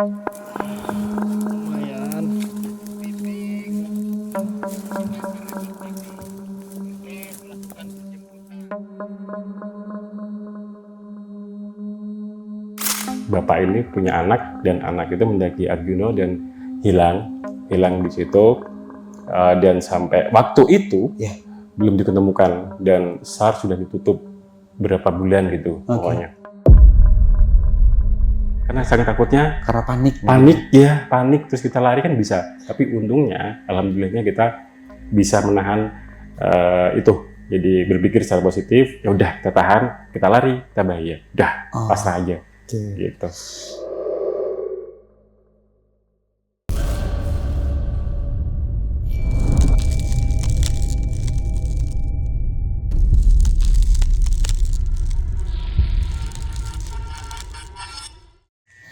Lumayan. Bapak ini punya anak dan anak itu mendaki Arjuna dan hilang di situ. Dan sampai waktu itu belum diketemukan dan SAR sudah ditutup berapa bulan gitu pokoknya. Karena saking takutnya, Karena panik terus kita lari kan bisa. Tapi untungnya, alhamdulillahnya kita bisa menahan itu. Jadi berpikir secara positif, ya udah kita tahan, kita lari, kita bahaya, udah pasrah aja, gitu.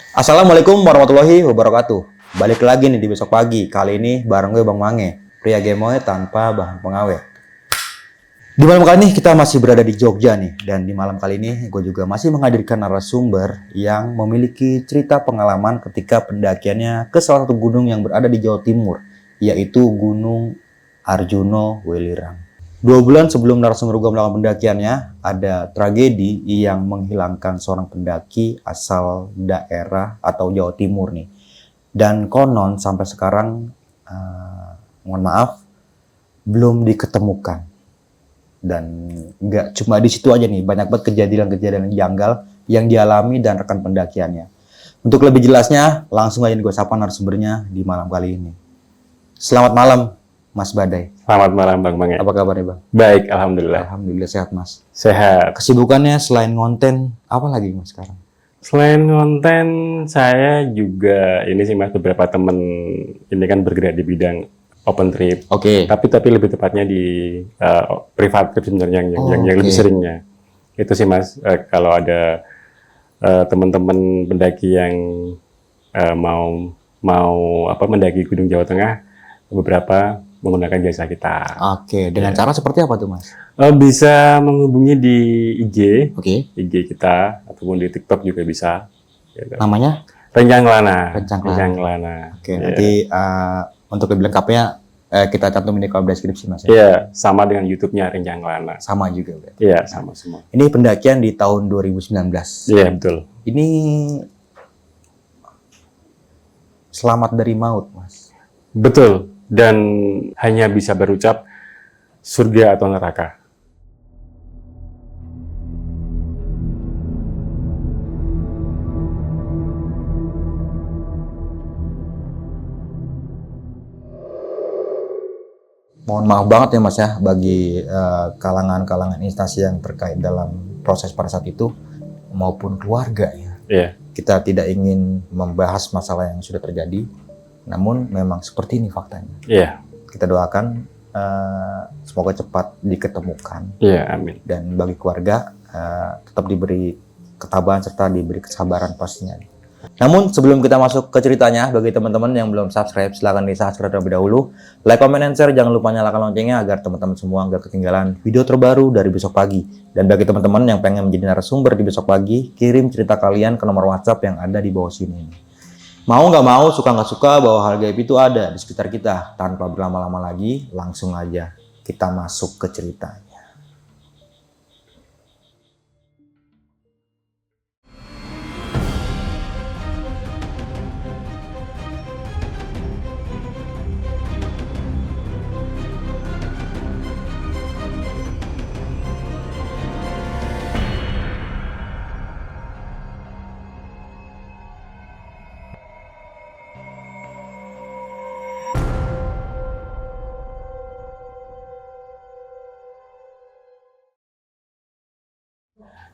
Assalamualaikum warahmatullahi wabarakatuh. Balik lagi nih di besok pagi. Kali ini bareng gue Bang Mange, pria gemoy tanpa bahan pengawet. Di malam kali ini kita masih berada di Jogja nih. Dan di malam kali ini gue juga masih menghadirkan narasumber yang memiliki cerita pengalaman ketika pendakiannya ke salah satu gunung yang berada di Jawa Timur, yaitu Gunung Arjuna Welirang. 2 bulan sebelum narasumber gue melakukan pendakiannya, ada tragedi yang menghilangkan seorang pendaki asal daerah atau Jawa Timur nih. Dan konon sampai sekarang, mohon maaf, belum diketemukan. Dan nggak cuma di situ aja nih, banyak banget kejadian-kejadian janggal yang dialami dan rekan pendakiannya. Untuk lebih jelasnya, langsung aja nih gue sapa narasumbernya di malam kali ini. Selamat malam, Mas Badai. Selamat malam Bang Mange. Apa kabarnya Bang? Baik, alhamdulillah. Alhamdulillah sehat Mas. Sehat. Kesibukannya selain konten, apa lagi Mas sekarang? Selain konten, saya juga ini sih Mas, beberapa temen ini kan bergerak di bidang open trip. Oke. Tapi lebih tepatnya di private trip sebenarnya yang lebih seringnya. Itu sih Mas, kalau ada teman-teman pendaki yang mau mendaki Gunung Jawa Tengah, beberapa menggunakan jasa kita. Oke, dengan cara seperti apa tuh Mas? Bisa menghubungi di IG, IG kita, ataupun di TikTok juga bisa. Gitu. Namanya? Rencang Lana. Oke, nanti untuk lebih lengkapnya kita cantumin di kolom deskripsi Mas. Iya, sama dengan YouTube-nya Rencang Lana. Sama juga berarti. Iya, sama semua. Ini pendakian di tahun 2019. Iya, betul. Ini selamat dari maut, Mas. Betul. Dan hanya bisa berucap surga atau neraka. Mohon maaf banget ya Mas ya bagi kalangan-kalangan instansi yang terkait dalam proses pada saat itu maupun keluarga ya. Iya. Kita tidak ingin membahas masalah yang sudah terjadi, namun memang seperti ini faktanya. Iya. Kita doakan semoga cepat diketemukan. Iya, amin. Dan bagi keluarga tetap diberi ketabahan serta diberi kesabaran pastinya. Namun sebelum kita masuk ke ceritanya, bagi teman-teman yang belum subscribe, silahkan di-subscribe terlebih dahulu. Like, comment, and share, jangan lupa nyalakan loncengnya agar teman-teman semua nggak ketinggalan video terbaru dari Besok Pagi. Dan bagi teman-teman yang pengen menjadi narasumber di Besok Pagi, kirim cerita kalian ke nomor WhatsApp yang ada di bawah sini. Mau nggak mau, suka nggak suka, bahwa hal gaib itu ada di sekitar kita. Tanpa berlama-lama lagi, langsung aja kita masuk ke ceritanya.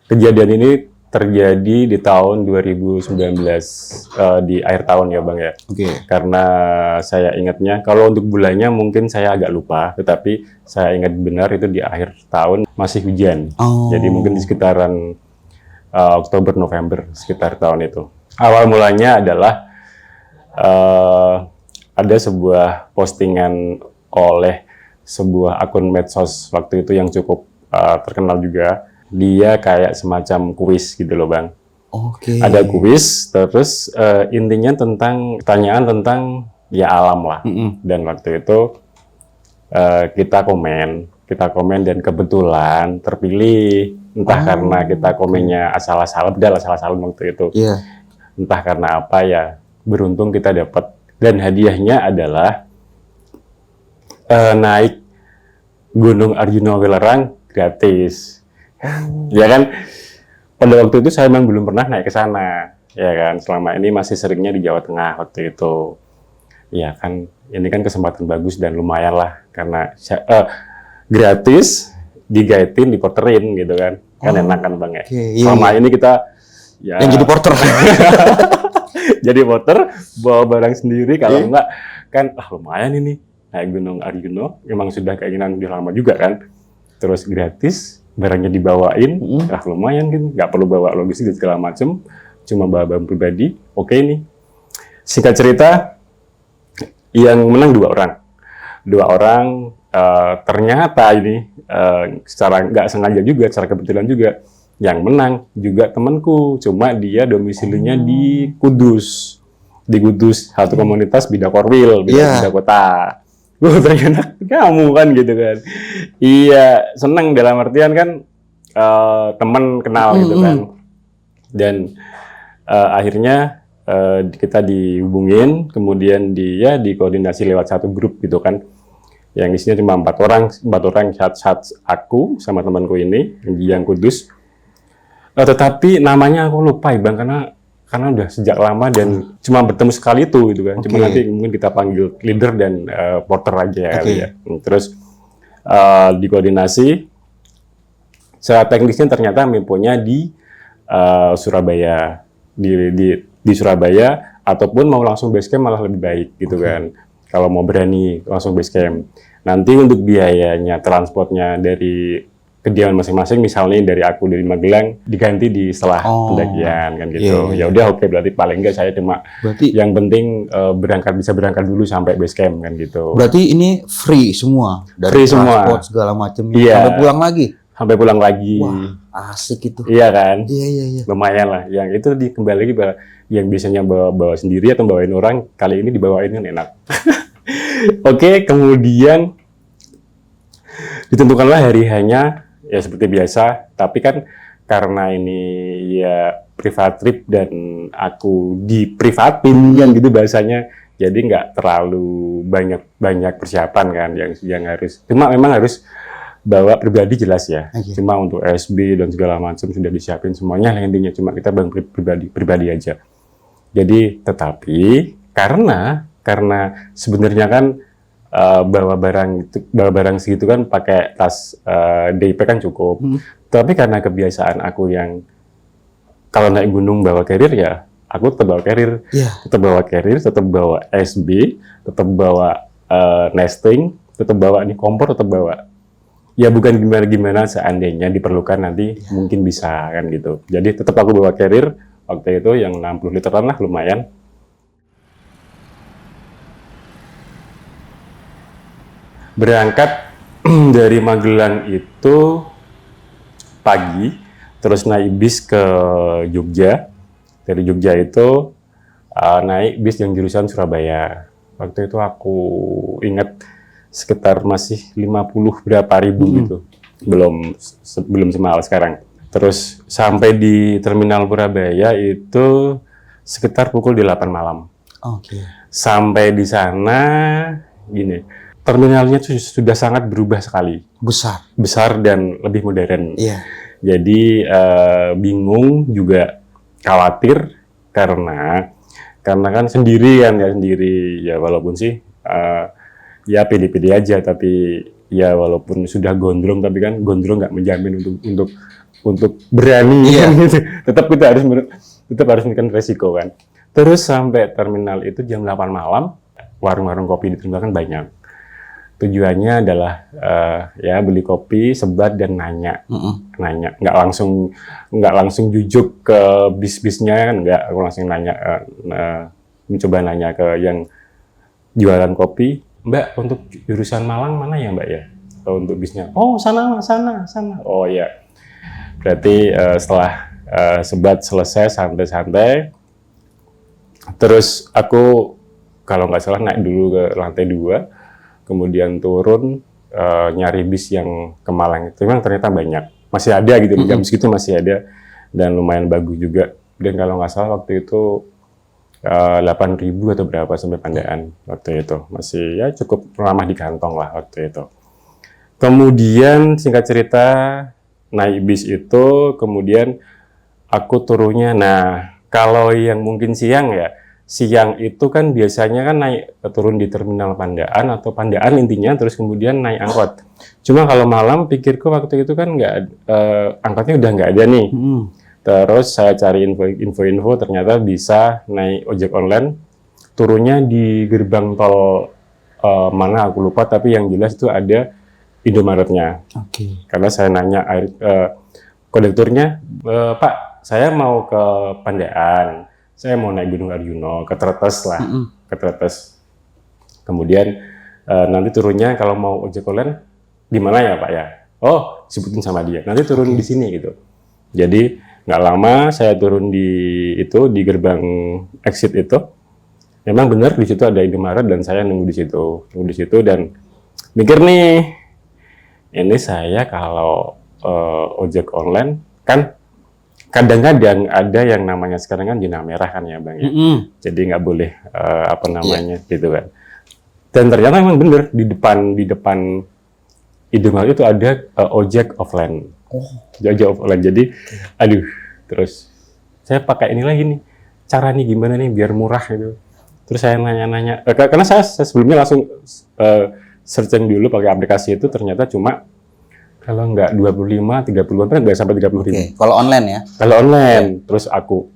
Kejadian ini terjadi di tahun 2019, di akhir tahun ya Bang ya. Oke. Karena saya ingatnya, kalau untuk bulannya mungkin saya agak lupa, tetapi saya ingat benar itu di akhir tahun masih hujan. Jadi mungkin di sekitaran Oktober, November, sekitar tahun itu. Awal mulanya adalah ada sebuah postingan oleh sebuah akun medsos waktu itu yang cukup terkenal juga. Dia kayak semacam kuis gitu loh Bang. Oke. Ada kuis, terus intinya tentang pertanyaan tentang ya alam lah. Dan waktu itu kita komen dan kebetulan terpilih. Entah karena kita komennya asal-asalan, padahal asal-asalan waktu itu. Iya. Entah karena apa ya, beruntung kita dapat. Dan hadiahnya adalah naik Gunung Arjuna Wilerang gratis. Ya kan? Pada waktu itu saya memang belum pernah naik ke sana. Ya kan? Selama ini masih seringnya di Jawa Tengah waktu itu. Ya kan, ini kan kesempatan bagus dan lumayan lah. Karena gratis, diguidein, diporterin gitu kan. Kan enak kan Bang ya? Selama ini kita ya, yang jadi porter. jadi porter, bawa barang sendiri. Kalau enggak, kan lumayan ini. Naik Gunung Arjuna, memang sudah keinginan udah lama juga kan. Terus gratis, barangnya dibawain, lumayan kan. Nggak perlu bawa logistik dan segala macem, cuma bawa barang pribadi. Oke nih. Singkat cerita, yang menang 2 orang. 2 orang, ternyata ini secara nggak sengaja juga, secara kebetulan juga, yang menang juga temanku. Cuma dia domisilinya di Kudus. Di Kudus, satu komunitas Bida Korwil, Bida Kota. Ternyata kamu kan gitu kan. Iya, seneng dalam artian kan teman kenal gitu kan. Dan akhirnya kita dihubungin, kemudian dia dikoordinasi lewat satu grup gitu kan. Yang isinya cuma 4 orang aku sama temanku ini yang Kudus. Tetapi namanya aku lupa Bang, karena udah sejak lama dan cuma bertemu sekali itu gitu kan. Cuma nanti mungkin kita panggil leader dan porter aja kali ya. Terus dikoordinasi. Secara teknisnya ternyata memponya di Surabaya, di Surabaya, ataupun mau langsung base camp malah lebih baik gitu kan. Kalau mau berani langsung base camp. Nanti untuk biayanya, transportnya dari kediaman masing-masing, misalnya dari aku dari Magelang diganti di setelah pendakian kan gitu. Ya udah oke, berarti paling enggak saya cuma yang penting bisa berangkat dulu sampai base camp kan gitu. Berarti ini free semua dari free transport semua. Segala macam sampai pulang lagi. Sampai pulang lagi. Wah, asik itu. Iya kan? Iya. Lumayan lah. Yang itu kembali lagi yang biasanya bawa sendiri atau bawain orang, kali ini dibawain kan enak. Oke, kemudian ditentukanlah hari hanya. Ya seperti biasa, tapi kan karena ini ya private trip dan aku diprivatin kan gitu bahasanya, jadi nggak terlalu banyak persiapan kan yang harus. Cuma memang harus bawa pribadi jelas ya. Cuma untuk SB dan segala macam sudah disiapin semuanya, intinya cuma kita bang pribadi aja. Jadi tetapi karena sebenarnya kan bawa barang segitu kan pakai tas DIP kan cukup. Tapi karena kebiasaan aku yang kalau naik gunung bawa carrier ya, aku tetap bawa carrier. Tetap bawa SB, tetap bawa nesting, tetap bawa kompor, tetap bawa. Ya bukan gimana seandainya diperlukan nanti mungkin bisa kan gitu. Jadi tetap aku bawa carrier waktu itu yang 60 literan lah, lumayan. Berangkat dari Magelang itu pagi, terus naik bis ke Jogja. Dari Jogja itu naik bis yang jurusan Surabaya. Waktu itu aku ingat sekitar masih 50 berapa ribu gitu. Belum semahal sekarang. Terus sampai di Terminal Surabaya itu sekitar pukul 8 malam. Sampai di sana gini. Terminalnya sudah sangat berubah sekali. Besar dan lebih modern. Jadi bingung juga khawatir karena kan sendiri ya walaupun sih ya pede-pede aja, tapi ya walaupun sudah gondrong, tapi kan gondrong nggak menjamin untuk berani gitu. Tetap kita harus memikirkan resiko kan. Terus sampai terminal itu jam 8 malam, warung-warung kopi di terminal kan banyak. Tujuannya adalah ya beli kopi, sebat dan nanya, nggak langsung jujuk ke bis-bisnya kan, nggak. Aku langsung mencoba nanya ke yang jualan kopi, Mbak untuk jurusan Malang mana ya Mbak ya? Untuk bisnya, oh sana. Oh ya, berarti setelah sebat selesai santai-santai. Terus aku kalau nggak salah naik dulu ke lantai 2, kemudian turun nyari bis yang ke Malang. Itu memang ternyata banyak, masih ada gitu di jam segitu masih ada dan lumayan bagus juga. Dan kalau nggak salah waktu itu 8.000 atau berapa sampai Pandaan waktu itu, masih ya cukup ramah di kantong lah waktu itu. Kemudian singkat cerita naik bis itu, kemudian aku turunnya. Nah, kalau yang mungkin siang ya, siang itu kan biasanya kan naik turun di terminal Pandaan atau Pandaan intinya, terus kemudian naik angkot. Cuma kalau malam pikirku waktu itu kan angkotnya udah nggak ada nih. Terus saya cari info-info, ternyata bisa naik ojek online, turunnya di gerbang tol mana aku lupa, tapi yang jelas itu ada Indomaretnya. Karena saya nanya kondekturnya, Pak, saya mau ke Pandaan, saya mau naik Gunung Arjuna, ke Tretes lah, ke Tretes. Kemudian nanti turunnya kalau mau ojek online di mana ya Pak ya? Oh, sebutin sama dia. Nanti turun di sini gitu. Jadi nggak lama saya turun di gerbang exit itu. Memang benar di situ ada Indomaret dan saya nunggu di situ dan mikir nih, ini saya kalau ojek online kan kadang-kadang ada yang namanya sekarang kan zona merah kan ya Bang ya. Jadi nggak boleh gitu kan. Dan ternyata memang benar di depan Indomaret itu ada ojek offline. Ojek offline. Jadi aduh, terus saya pakai ini lagi nih. Cara nih gimana nih biar murah gitu. Terus saya nanya-nanya, karena saya sebelumnya langsung searching dulu pakai aplikasi itu, ternyata cuma kalau nggak 25, 30-an, nggak sampai 30.000. Kalau online ya? Kalau online, terus aku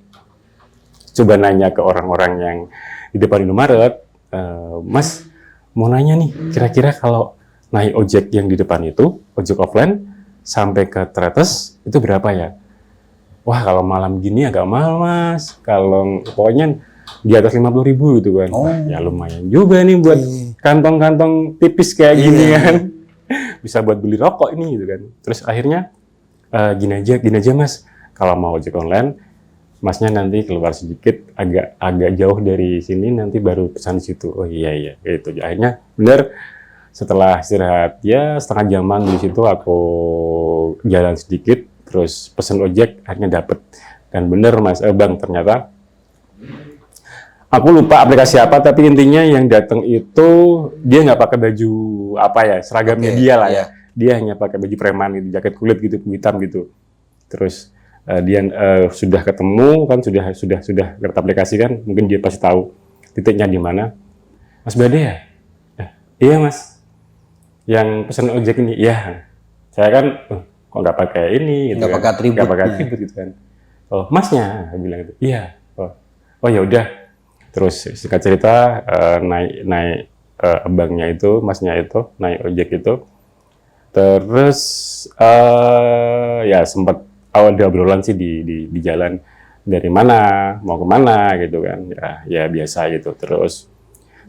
coba nanya ke orang-orang yang di depan Indomaret, Mas, mau nanya nih, kira-kira kalau naik ojek yang di depan itu, ojek offline, sampai ke Tretes, itu berapa ya? Wah, kalau malam gini agak mahal, Mas. Kalau pokoknya di atas 50.000 gitu kan. Ya lumayan juga nih buat kantong-kantong tipis kayak gini kan. Bisa buat beli rokok ini gitu kan. Terus akhirnya gini aja Mas, kalau mau ojek online, Masnya nanti keluar sedikit agak jauh dari sini, nanti baru pesan di situ. Oh iya gitu. Akhirnya bener, setelah istirahat ya setengah jaman di situ aku jalan sedikit, terus pesan ojek, akhirnya dapet. Dan bener Mas Bang, ternyata aku lupa aplikasi apa, tapi intinya yang datang itu dia nggak pakai baju seragamnya dia lah ya. Dia hanya pakai baju preman gitu, jaket kulit gitu, hitam gitu. Terus dia sudah ketemu kan, sudah ngerti aplikasi kan, mungkin dia pasti tahu titiknya di mana. Mas Bade ya? Iya Mas. Yang pesan ojek ini, iya. Saya kan kok nggak pakai ini gitu, nggak pakai atribut gitu kan. Oh Masnya, bilang gitu. Iya. Oh ya udah. Terus singkat cerita naik abangnya itu, Masnya itu naik ojek itu. Terus ya sempat awal ada obrolan sih di jalan, dari mana mau kemana gitu kan, ya biasa gitu. Terus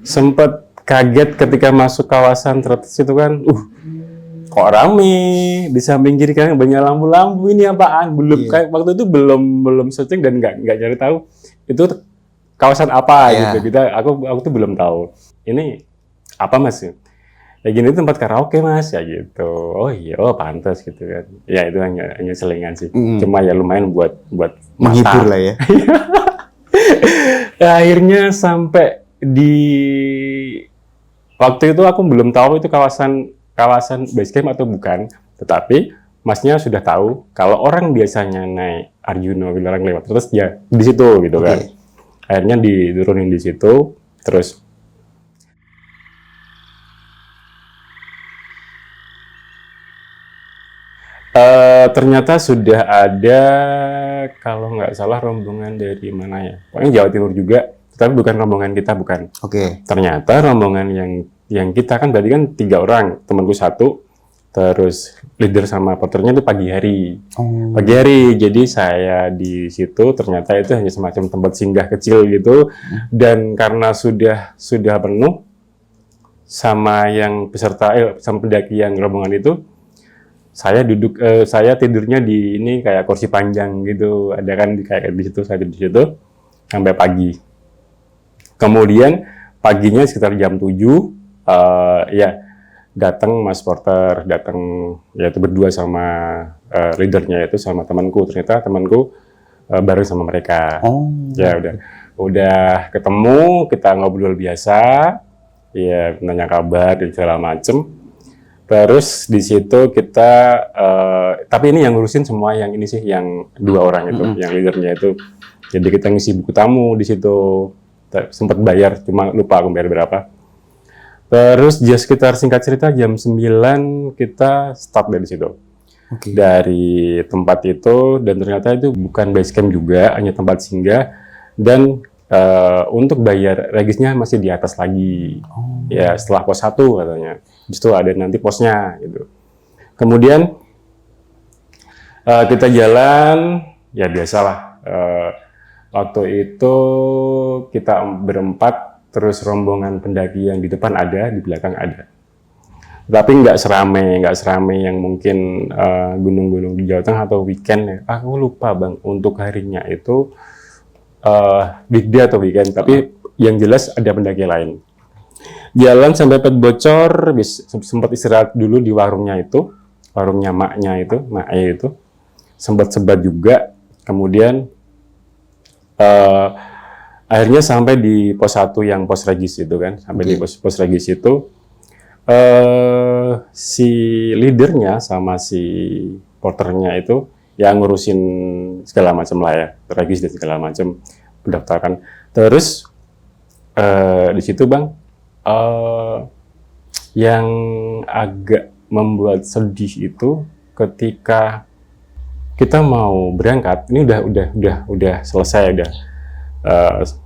sempat kaget ketika masuk kawasan Tretes itu kan, kok rame, di samping kiri kan banyak lampu-lampu, ini apaan? Kayak waktu itu belum searching dan nggak nyari tahu itu kawasan apa gitu. Aku tuh belum tahu. Ini apa Mas? Ya gini tempat karaoke Mas ya gitu. Oh iya, pantas gitu kan. Ya itu hanya selingan sih. Cuma ya lumayan buat menghibur lah ya. Akhirnya sampai di waktu itu aku belum tahu itu kawasan base camp atau bukan. Tetapi Masnya sudah tahu kalau orang biasanya naik Arjuna Wilarang lewat terus ya di situ gitu kan. Akhirnya diturunin di situ, terus ternyata sudah ada, kalau nggak salah rombongan dari mana ya, pokoknya Jawa Timur juga, tapi bukan rombongan kita, bukan. Ternyata rombongan yang kita kan berarti kan 3 orang, temanku 1, terus leader sama porternya itu pagi hari. Pagi hari, jadi saya di situ ternyata itu hanya semacam tempat singgah kecil gitu. Dan karena sudah penuh sama yang peserta, sama pendaki yang rombongan itu, saya tidurnya di ini kayak kursi panjang gitu, ada kan kayak di situ, saya tidur di situ sampai pagi. Kemudian paginya sekitar jam 7, ya datang Mas Porter, datang ya itu berdua sama leadernya itu sama temanku. Ternyata temanku bareng sama mereka. Ya udah ketemu, kita ngobrol biasa, ya nanya kabar dan segala macem. Terus di situ kita, tapi ini yang ngurusin semua yang ini sih, yang 2 orang itu, yang leadernya itu. Jadi kita ngisi buku tamu di situ, sempat bayar, cuma lupa aku bayar berapa. Terus sekitar singkat cerita jam 9 kita start dari situ. Dari tempat itu, dan ternyata itu bukan base camp juga, hanya tempat singgah, dan untuk bayar regisnya masih di atas lagi. Ya setelah pos 1 katanya. Justru ada nanti posnya gitu. Kemudian kita jalan, ya biasalah. Waktu itu kita berempat, terus rombongan pendaki yang di depan ada, di belakang ada. Tapi nggak serame yang mungkin gunung-gunung di Jawa Tengah atau weekend ya. Aku lupa Bang, untuk harinya itu weekday atau weekend. Tapi yang jelas ada pendaki lain. Jalan sampai Pet Bocor, sempat istirahat dulu di warungnya itu, warungnya maknya itu, sempat sebat juga. Kemudian akhirnya sampai di pos 1 yang pos regis itu kan, sampai di pos regis itu si leadernya sama si porternya itu yang ngurusin segala macam lah ya, regis dan segala macam, pendaftaran. Terus di situ Bang, yang agak membuat sedih itu ketika kita mau berangkat, ini udah selesai,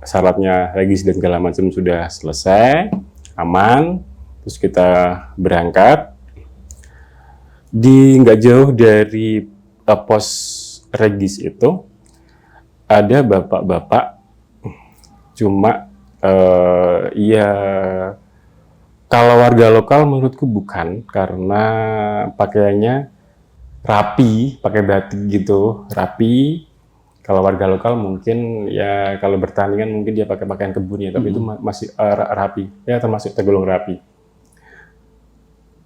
syaratnya regis dan segala macam sudah selesai, aman, terus kita berangkat. Nggak jauh dari pos regis itu ada bapak-bapak, cuma ya kalau warga lokal menurutku bukan, karena pakaiannya rapi, pakai batik gitu, rapi. Kalau warga lokal mungkin ya kalau bertandingan mungkin dia pakai pakaian kebun ya, tapi itu masih rapi, ya termasuk tergolong rapi.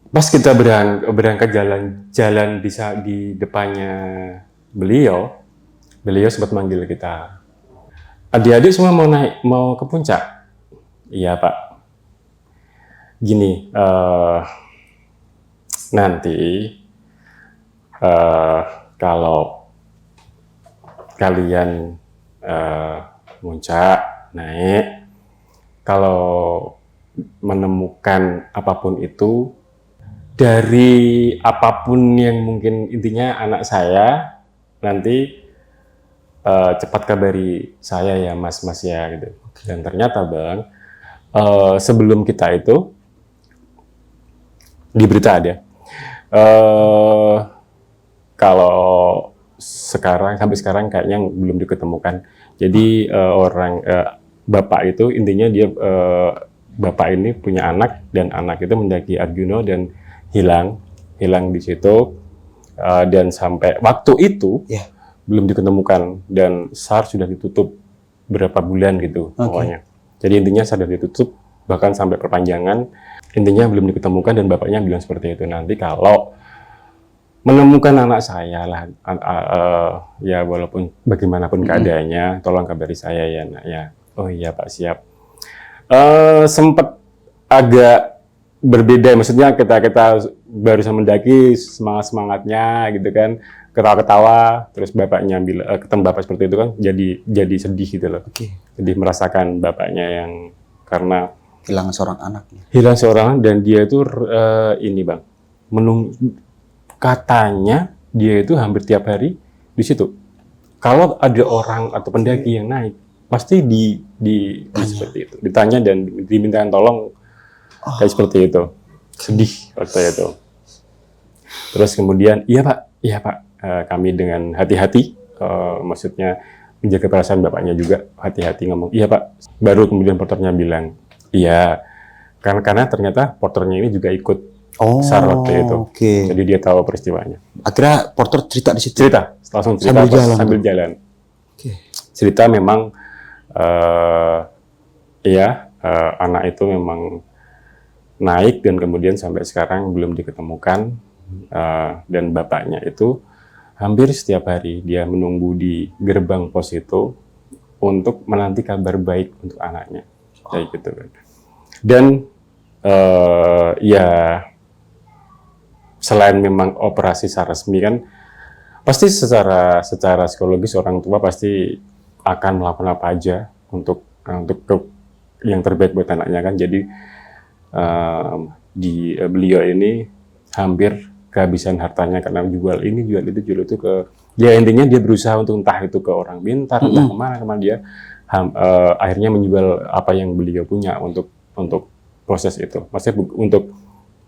Pas kita berangkat jalan di depannya beliau sempat manggil kita. Adik-adik semua mau ke puncak? Iya Pak. Gini, nanti kalau kalian puncak, naik, kalau menemukan apapun itu, dari apapun yang mungkin intinya anak saya, nanti cepat kabari saya ya mas ya gitu. Dan ternyata Bang, sebelum kita itu di berita ada kalau sampai sekarang kayaknya belum diketemukan. Jadi bapak itu intinya dia bapak ini punya anak, dan anak itu mendaki Arjuna dan hilang di situ, dan sampai waktu itu belum diketemukan, dan SAR sudah ditutup berapa bulan gitu pokoknya. Jadi intinya SAR sudah ditutup, bahkan sampai perpanjangan, intinya belum diketemukan, dan bapaknya bilang seperti itu. Nanti kalau menemukan anak saya lah, ya walaupun bagaimanapun keadaannya, tolong kabari saya ya nak ya. Oh iya Pak, siap. Sempat agak berbeda, maksudnya kita barusan mendaki, semangatnya gitu kan, ketawa-ketawa, terus bapaknya ketemu bapak seperti itu kan, jadi sedih gitu loh. Jadi merasakan bapaknya yang karena Hilang seorang anak. hilang seorang, dan dia itu ini Bang, katanya dia itu hampir tiap hari di situ. Kalau ada orang atau pendaki yang naik, pasti di seperti itu, ditanya dan diminta tolong kayak seperti itu. Sedih waktu itu. Terus kemudian, iya Pak, kami dengan hati-hati, maksudnya menjaga perasaan bapaknya juga, hati-hati ngomong, iya Pak. Baru kemudian porternya bilang, iya, karena ternyata porternya ini juga ikut besar waktu itu. Oke. Jadi dia tahu peristiwanya. Akhirnya porter cerita di situ. Cerita, langsung cerita sambil jalan. Oke. Cerita memang anak itu memang naik dan kemudian sampai sekarang belum diketemukan, dan bapaknya itu hampir setiap hari dia menunggu di gerbang pos itu untuk menanti kabar baik untuk anaknya, kayak gitu kan. Dan selain memang operasi secara resmi kan, pasti secara psikologis orang tua pasti akan melakukan apa aja untuk yang terbaik buat anaknya kan. Jadi beliau ini hampir kehabisan hartanya karena jual ini, jual itu ke, ya intinya dia berusaha untuk entah itu ke orang pintar, entah kemana dia akhirnya menjual apa yang beliau punya untuk proses itu, maksudnya untuk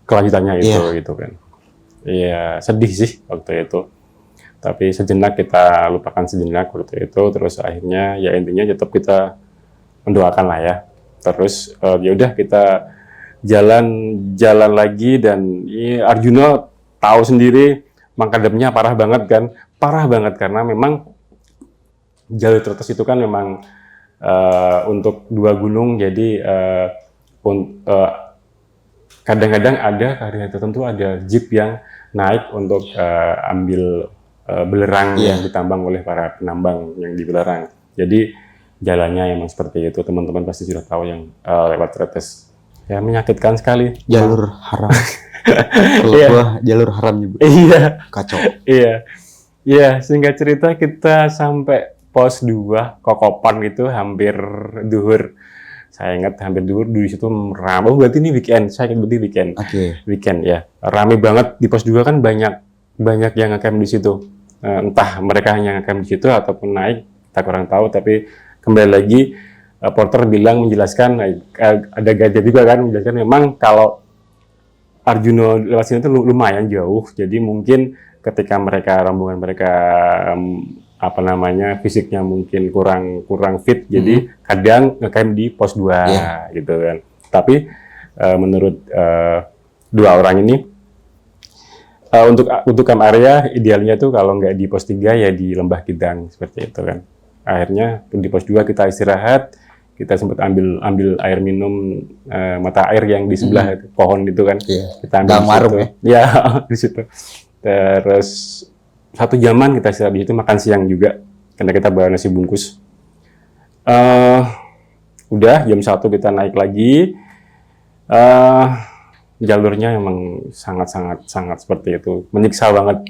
kelanjutannya itu gitu kan. Iya, sedih sih waktu itu. Tapi sejenak kita lupakan sejenak waktu itu, terus akhirnya ya intinya tetap kita mendoakan lah ya. Terus ya udah kita jalan lagi, dan Arjuna tahu sendiri mangkadapnya parah banget kan, karena memang jalur teratas itu kan memang untuk 2 gunung, jadi kadang-kadang ada hari tertentu ada jeep yang naik untuk ambil belerang yang ditambang oleh para penambang yang di belerang. Jadi jalannya emang seperti itu, teman-teman pasti sudah tahu yang lewat Tretes. Ya menyakitkan sekali. Jalur haram. Kalau gua jalur haram juga. Iya. Kacau. Iya, singkat cerita kita sampai pos 2 Kokopan itu hampir duhur. Saya ingat hampir duhur di situ ramai. Oh, berarti ini weekend. Saya ingat berarti weekend. Weekend ya. Ramai banget di pos 2 kan, banyak yang ngecamp di situ. Entah mereka hanya ngecamp di situ ataupun naik, kita kurang tahu, tapi kembali lagi porter bilang menjelaskan, ada gajah juga kan, menjelaskan memang kalau Arjuna lewat sini itu lumayan jauh, jadi mungkin ketika rombongan mereka fisiknya mungkin kurang fit, jadi kadang ngecamp di pos 2 gitu kan. Tapi menurut 2 orang ini untuk camp area idealnya tuh kalau nggak di pos 3 ya di Lembah Kidang seperti itu kan. Akhirnya di pos 2 kita istirahat, kita sempat ambil air minum, mata air yang di sebelah pohon itu kan. Kita ambil di situ. Ya, di situ. Terus 1 jaman kita istirahat di situ, makan siang juga karena kita bawa nasi bungkus. Udah jam 1 kita naik lagi. Jalurnya memang sangat seperti itu, menyiksa banget,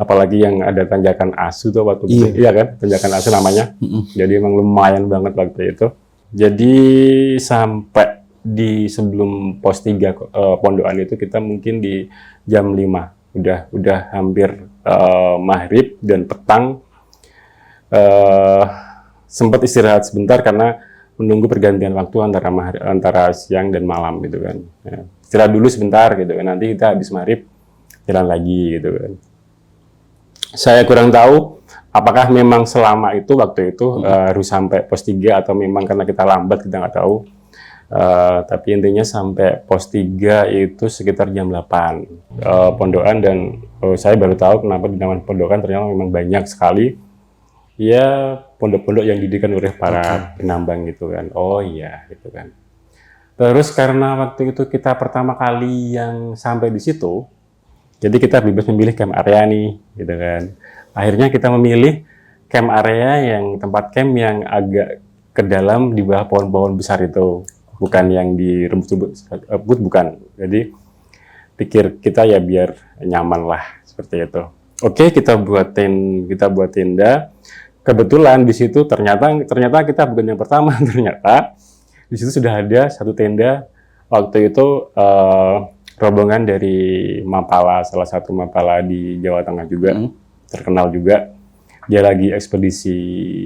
apalagi yang ada tanjakan asu tuh waktu itu, iya kan, tanjakan asu namanya. Jadi memang lumayan banget waktu itu. Jadi sampai di sebelum pos 3 pondokan itu kita mungkin di jam 5 udah hampir maghrib dan petang. Sempat istirahat sebentar karena menunggu pergantian waktu antara siang dan malam gitu kan. Ya. Istirahat dulu sebentar gitu kan, nanti kita habis maghrib jalan lagi gitu kan. Saya kurang tahu apakah memang selama itu waktu itu harus sampai pos 3 atau memang karena kita lambat, kita nggak tahu. Tapi intinya sampai pos 3 itu sekitar jam 8 pondokan, dan saya baru tahu kenapa dinamakan pondokan, ternyata memang banyak sekali ya pondok-pondok yang didirikan oleh para penambang gitu kan. Oh iya gitu kan. Terus karena waktu itu kita pertama kali yang sampai di situ, jadi kita bebas memilih camp area nih, gitu kan. Akhirnya kita memilih camp area yang tempat camp yang agak ke dalam di bawah pohon-pohon besar itu, bukan yang di rebut, bukan. Jadi pikir kita ya biar nyaman lah seperti itu. Oke, kita buat tenda. Kebetulan di situ ternyata kita bukan yang pertama, ternyata di situ sudah ada 1 tenda waktu itu, rombongan dari Mapala, salah satu Mapala di Jawa Tengah juga, terkenal juga. Dia lagi ekspedisi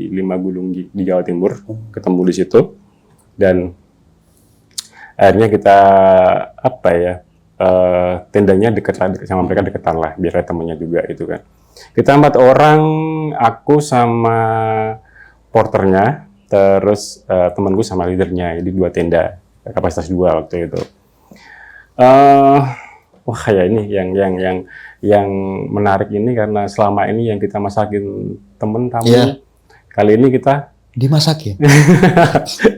5 gunung di Jawa Timur, ketemu di situ, dan akhirnya kita tendanya dekat sama mereka, deketan lah, biar ada temannya juga itu kan. Kita 4 orang, aku sama porternya, terus temanku sama leadernya, jadi 2 tenda, kapasitas 2 waktu itu. wah ya ini yang menarik ini karena selama ini yang kita masakin temen tamu, Iya. kali ini kita Dimasakin.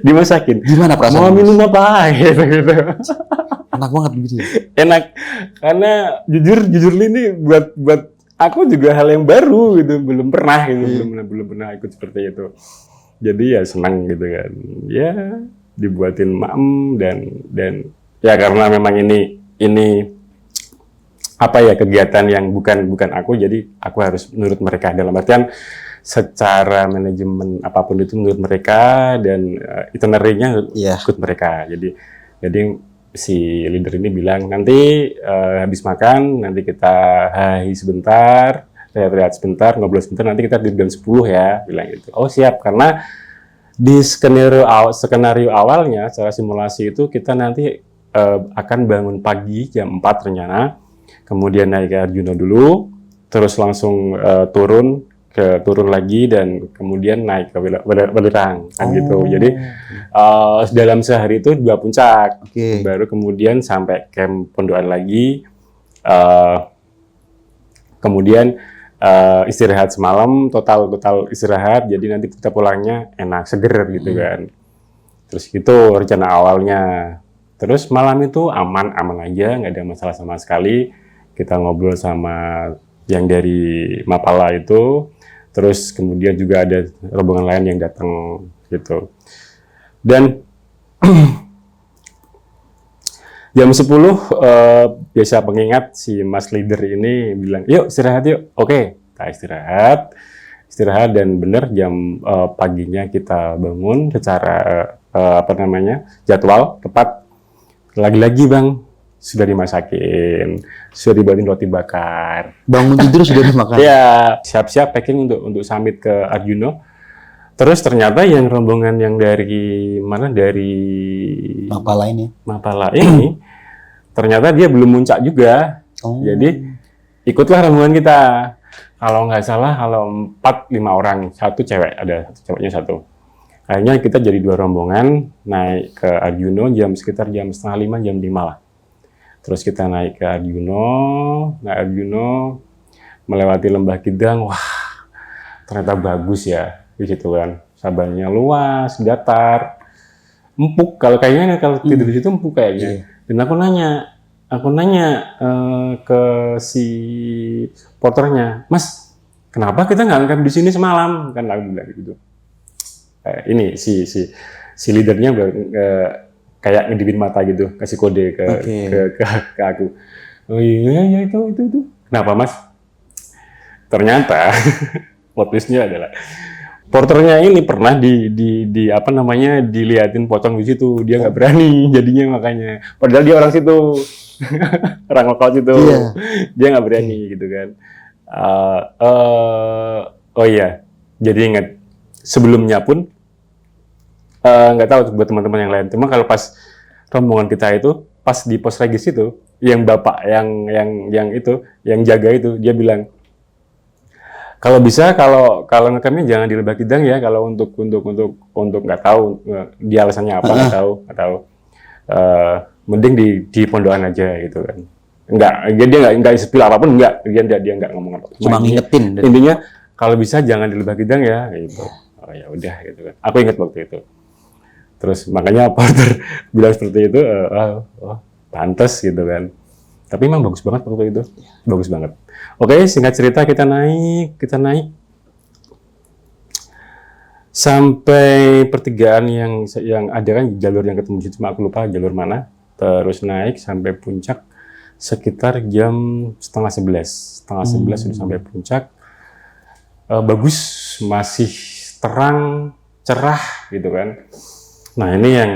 dimasakin. Gimana perasaan? Mau Mas? minum apa gitu. Enak banget begitu ya? Enak karena jujur ini buat aku juga hal yang baru gitu, belum pernah gitu, belum pernah ikut seperti itu. Jadi ya senang gitu kan, ya dibuatin maem dan ya karena memang ini apa ya, kegiatan yang bukan aku, jadi aku harus menurut mereka, dalam artian secara manajemen apapun itu menurut mereka, dan itinerary-nya Iya. ikut mereka. Jadi si leader ini bilang nanti habis makan nanti kita hahi sebentar, lihat sebentar, ngobrol sebentar, nanti kita di jam 10 ya, bilang gitu. Oh siap, karena di skenario awalnya secara simulasi itu kita nanti akan bangun pagi jam 4 rencana, kemudian naik ke Arjuna dulu, terus langsung turun lagi, dan kemudian naik ke Welirang kan gitu. Jadi dalam sehari itu 2 puncak, Oke. baru kemudian sampai camp Pondokan lagi, kemudian istirahat semalam, total istirahat, jadi nanti kita pulangnya enak, seger gitu kan. Terus itu rencana awalnya. Terus malam itu aman aja, nggak ada masalah sama sekali. Kita ngobrol sama yang dari Mapala itu, terus kemudian juga ada rombongan lain yang datang gitu. Dan jam 10 biasa pengingat si Mas Leader ini bilang, yuk istirahat yuk. Oke, kita istirahat dan benar jam paginya kita bangun secara jadwal tepat. Lagi-lagi Bang, sudah dimasakin, sudah dibuatin roti bakar. Bangun tidur sudah dimakan. Ya, siap-siap packing untuk summit ke Arjuna. Terus ternyata yang rombongan yang dari mana, dari Mapala ini. Mapala ini, ternyata dia belum muncak juga. Oh. Jadi ikutlah rombongan kita. Kalau nggak salah, kalau 4-5 orang, satu cewek, ada ceweknya satu. Akhirnya kita jadi 2 rombongan naik ke Arjuna sekitar jam 4:30, jam 5 lah. Terus kita naik ke Arjuna, melewati Lembah Kidang. Wah, ternyata bagus ya di situ kan. Sabannya luas, datar, empuk. Kalau tidur di situ empuk kayaknya. Dan aku nanya ke si porternya, Mas, kenapa kita nggak ngecamp di sini semalam? Kan aku bilang gitu. Ini si leadernya kayak ngedipin mata gitu, kasih kode ke aku. Oh iya itu. Kenapa Mas? Ternyata plot twist-nya adalah porternya ini pernah diliatin pocong di situ, dia nggak berani jadinya, makanya. Padahal dia orang situ, orang lokal situ, dia nggak berani gitu kan. Oh iya, jadi ingat sebelumnya pun nggak tahu buat teman-teman yang lain. Cuma kalau pas rombongan kita itu, pas di pos regis itu, yang bapak yang jaga itu, dia bilang, kalau bisa kalau ngecampnya jangan di Lembah Kidang ya. Kalau untuk nggak tahu dia alasannya apa, nggak tahu. Mending di Pondokan aja gitu kan. Dia nggak spill apapun, dia nggak ngomong apa. Cuma ngingetin. Intinya kalau bisa jangan di Lembah Kidang ya gitu. Oh ya udah gitu kan. Aku ingat waktu itu. Terus makanya porter bilang seperti itu, pantas gitu kan. Tapi memang bagus banget waktu itu, bagus banget. Oke, singkat cerita kita naik sampai pertigaan yang ada kan jalur yang ketemu di situ, aku lupa jalur mana. Terus naik sampai puncak sekitar jam 10:30. 10:30 sudah sampai puncak. Bagus, masih terang, cerah gitu kan. Nah ini yang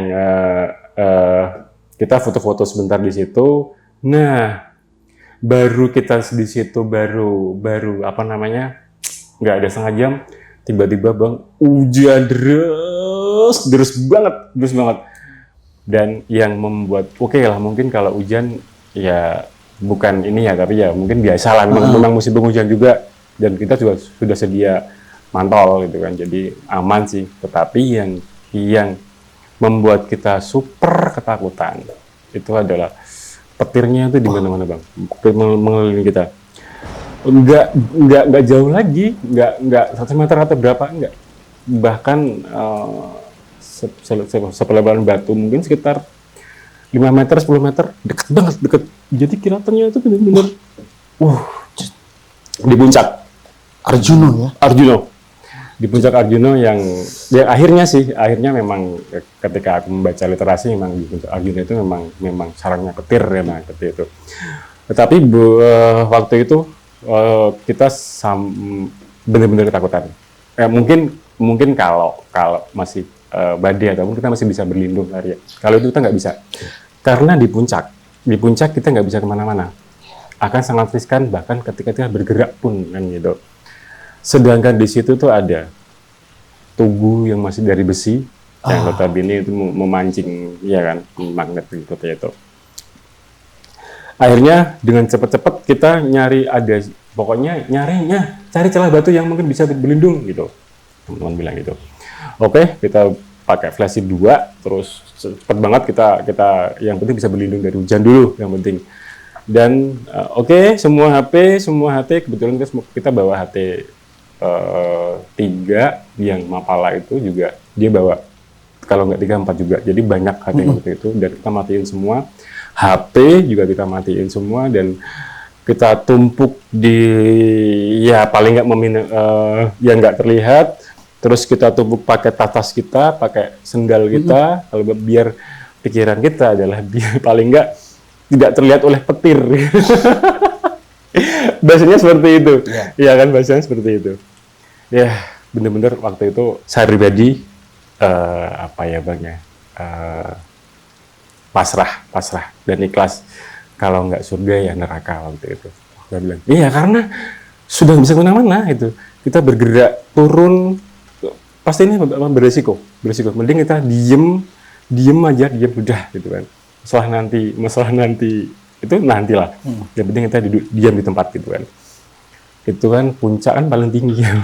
kita foto-foto sebentar di situ. Nah baru kita di situ baru nggak ada setengah jam, tiba-tiba Bang hujan deras banget. Dan yang membuat lah mungkin kalau hujan ya bukan ini ya, tapi ya mungkin biasa lah, memang musim penghujan juga, dan kita juga sudah sedia mantol gitu kan, jadi aman sih. Tetapi yang membuat kita super ketakutan itu adalah petirnya itu di mana-mana bang, mengelilingi kita. Nggak jauh lagi, nggak 100 meter atau berapa, enggak. Bahkan sepelebaran batu mungkin sekitar 5 meter, 10 meter, deket banget, deket. Jadi kiratannya itu benar-benar, di puncak Arjuno ya. Arjuno. Di puncak Arjuno yang ya akhirnya memang ketika aku membaca literasi memang di puncak Arjuno itu memang sarangnya petir ya nah, seperti itu. Tetapi waktu itu kita benar-benar ketakutan. Mungkin kalau masih badai ataupun kita masih bisa berlindung lari. Kalau itu kita nggak bisa. Karena di puncak kita nggak bisa kemana-mana. Akan sangat riskan bahkan ketika kita bergerak pun kan gitu. Sedangkan di situ tuh ada tugu yang masih dari besi yang notabene itu memancing ya kan magnet seperti itu. Akhirnya dengan cepat-cepat kita cari celah batu yang mungkin bisa berlindung gitu. Teman-teman bilang gitu. Oke, kita pakai flashlight 2 terus cepat banget kita yang penting bisa berlindung dari hujan dulu yang penting. Dan semua HT kebetulan kita bawa HT 3 yang Mapala itu juga dia bawa, kalau nggak 3, 4 juga, jadi banyak HP waktu itu, dan kita matiin semua, HP juga kita matiin semua, dan kita tumpuk di, ya paling nggak yang nggak terlihat, terus kita tumpuk pakai tas kita, pakai sendal kita, kalau biar pikiran kita adalah biar paling nggak tidak terlihat oleh petir. Bahasanya seperti itu, ya kan, bahasanya seperti itu. Ya, bener-bener waktu itu saya pribadi pasrah dan ikhlas. Kalau nggak surga ya neraka waktu itu. Saya bilang, iya karena sudah bisa kemana-mana itu. Kita bergerak turun, pasti ini beresiko. Mending kita diem aja udah gitu kan. Masalah nanti itu nantilah. Yang penting kita diam di tempat gitu kan. Itu kan puncak kan paling tinggi ya.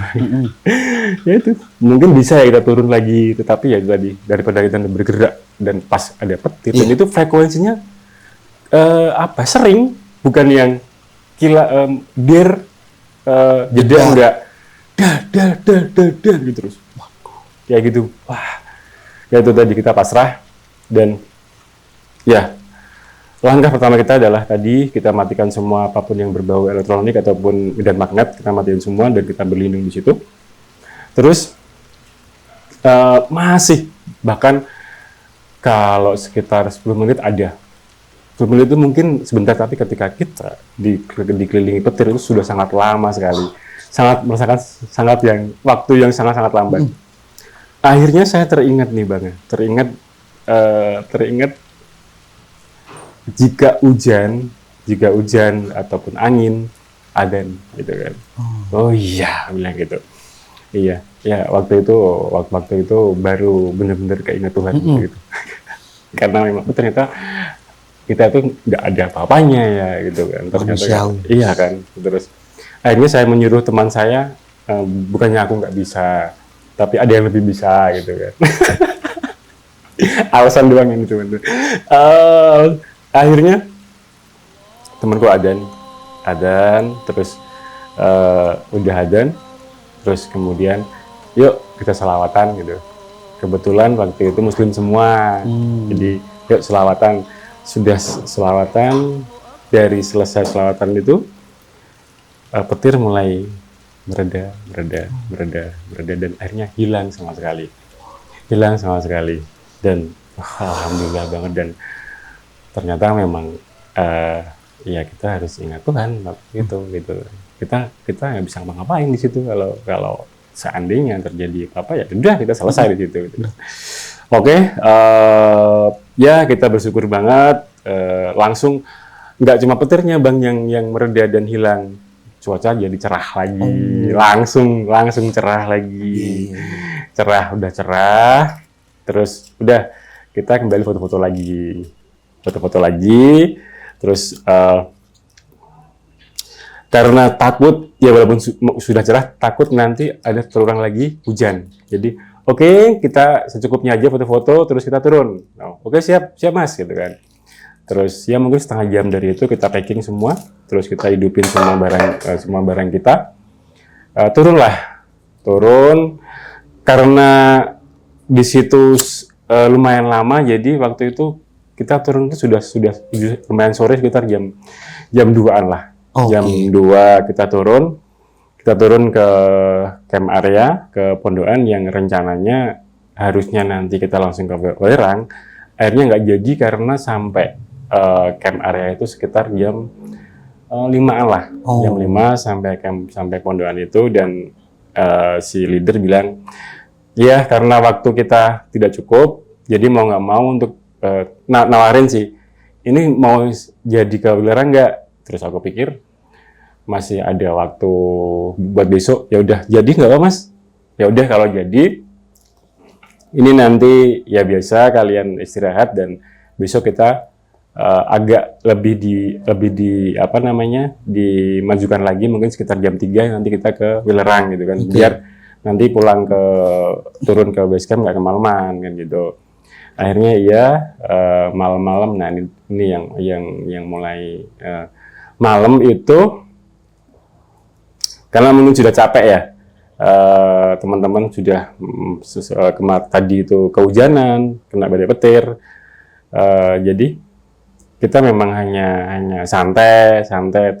Ya itu mungkin bisa ya kita turun lagi, tetapi ya tadi daripada kita bergerak dan pas ada petir dan itu frekuensinya sering, bukan yang jeda enggak gitu terus. Kayak gitu. Wah. Ya itu tadi kita pasrah dan ya, langkah pertama kita adalah tadi kita matikan semua apapun yang berbau elektronik ataupun medan magnet, kita matiin semua dan kita berlindung di situ. Terus masih bahkan kalau sekitar 10 menit ada. 10 menit itu mungkin sebentar, tapi ketika kita dikelilingi petir itu sudah sangat lama sekali. Sangat merasakan waktu yang sangat lambat. Akhirnya saya teringat nih Bang, teringat jika hujan ataupun angin adzan gitu kan. Oh iya, bilang gitu. Iya, ya waktu itu baru benar-benar keinget Tuhan gitu. Karena memang ternyata kita tuh nggak ada apa-apanya ya gitu kan. Ternyata iya kan. Terus akhirnya saya menyuruh teman saya, bukannya aku nggak bisa, tapi ada yang lebih bisa gitu kan. Alasan doang ini teman-teman. Akhirnya temanku adzan terus udah adzan terus kemudian yuk kita selawatan gitu. Kebetulan waktu itu muslim semua, jadi yuk selawatan. Sudah selawatan, dari selesai selawatan itu petir mulai mereda dan akhirnya hilang sama sekali dan alhamdulillah banget. Dan ternyata memang ya kita harus ingat Tuhan gitu. Kita nggak bisa ngapa-ngapain di situ kalau seandainya terjadi apa ya udah kita selesai di situ gitu. Oke, ya kita bersyukur banget, langsung nggak cuma petirnya Bang yang mereda dan hilang, cuaca jadi cerah lagi, langsung cerah lagi, udah cerah, terus udah kita kembali foto-foto lagi, terus karena takut ya walaupun sudah cerah, takut nanti ada terulang lagi hujan, jadi oke, kita secukupnya aja foto-foto, terus kita turun. Oke, siap mas gitu kan. Terus ya mungkin setengah jam dari itu kita packing semua, terus kita hidupin semua barang kita. Turun karena di situ lumayan lama, jadi waktu itu kita turun itu sudah lumayan sore, sekitar jam 2-an lah. Jam 2 kita turun ke camp area, ke pondokan yang rencananya harusnya nanti kita langsung ke Welerang. Akhirnya nggak jadi karena sampai camp area itu sekitar jam 5-an lah. Jam 5 sampai pondokan itu, dan si leader bilang, ya karena waktu kita tidak cukup, jadi mau nggak mau untuk nawarin sih, ini mau jadi ke Welerang nggak? Terus aku pikir masih ada waktu buat besok, ya udah jadi nggak apa Mas? Ya udah kalau jadi, ini nanti ya biasa kalian istirahat dan besok kita agak lebih di apa namanya, dimajukan lagi, mungkin sekitar jam 3 nanti kita ke Welerang gitu kan, biar nanti turun ke base camp nggak kemalaman kan gitu. Akhirnya iya, malam-malam. Nah ini yang mulai malam itu, karena mungkin sudah capek ya, teman-teman sudah tadi itu kehujanan, kena badai petir, jadi kita memang hanya santai.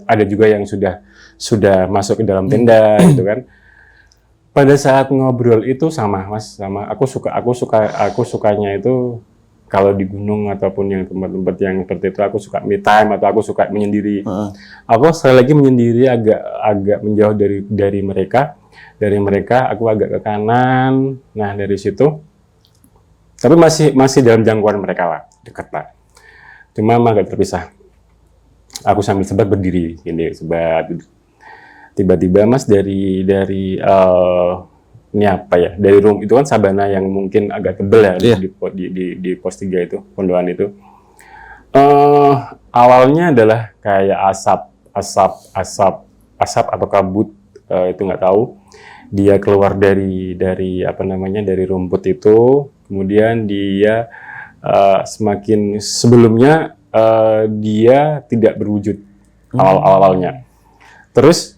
Ada juga yang sudah masuk ke dalam tenda gitu kan. Pada saat ngobrol itu sama Mas, aku sukanya itu kalau di gunung ataupun yang tempat-tempat yang seperti itu, aku suka me time atau aku suka menyendiri. Aku sekali lagi menyendiri, agak menjauh dari mereka. Dari mereka aku agak ke kanan. Nah dari situ, tapi masih dalam jangkauan mereka lah, dekat lah. Cuma agak terpisah. Aku sambil sebat berdiri, ini sebat. Tiba-tiba Mas dari ini apa ya? Dari room itu kan sabana yang mungkin agak tebel ya, di pos 3 itu, pondokan itu. Awalnya adalah kayak asap atau kabut, itu nggak tahu. Dia keluar dari apa namanya, dari rumput itu, kemudian dia semakin sebelumnya dia tidak berwujud awalnya. Terus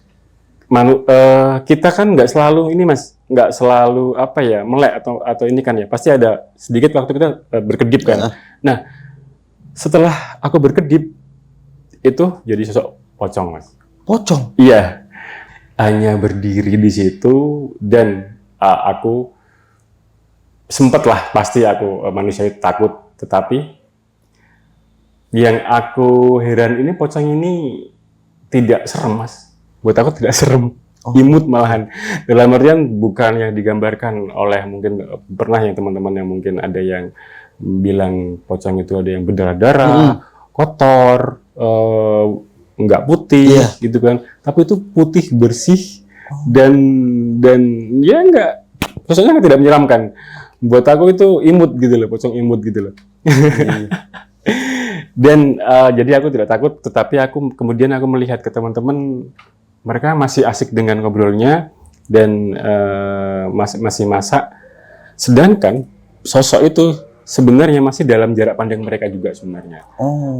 kita kan nggak selalu ini Mas, nggak selalu apa ya, melek atau ini kan ya, pasti ada sedikit waktu kita berkedip kan. Nah setelah aku berkedip itu jadi sosok pocong Mas. Pocong? Iya, hanya berdiri di situ, dan aku sempet lah, pasti aku manusia takut, tetapi yang aku heran ini, pocong ini tidak serem Mas. Buat aku tidak serem, imut malahan. Dalam artian bukan yang digambarkan oleh, mungkin pernah yang teman-teman yang mungkin ada yang bilang pocong itu ada yang berdarah-darah, kotor, nggak putih gitu kan. Tapi itu putih, bersih, dan ya nggak, sosoknya tidak menyeramkan. Buat aku itu imut gitu loh, pocong imut gitu loh. Dan jadi aku tidak takut, tetapi kemudian aku melihat ke teman-teman, mereka masih asik dengan ngobrolnya dan masih masak. Sedangkan sosok itu sebenarnya masih dalam jarak pandang mereka juga sebenarnya.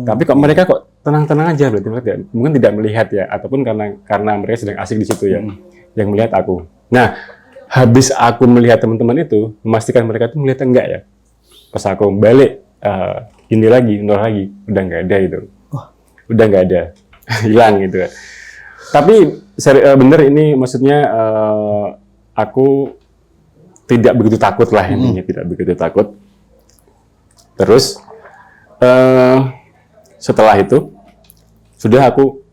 Tapi kok mereka kok tenang-tenang aja, berarti mereka mungkin tidak melihat ya, ataupun karena mereka sedang asik di situ ya, yang melihat aku. Nah, habis aku melihat teman-teman itu, memastikan mereka itu melihat enggak ya. Pas aku balik, ini lagi, udah nggak ada itu. Udah nggak ada, hilang gitu. Tapi bener ini, maksudnya aku tidak begitu takut lah, intinya tidak begitu takut. Terus setelah itu sudah aku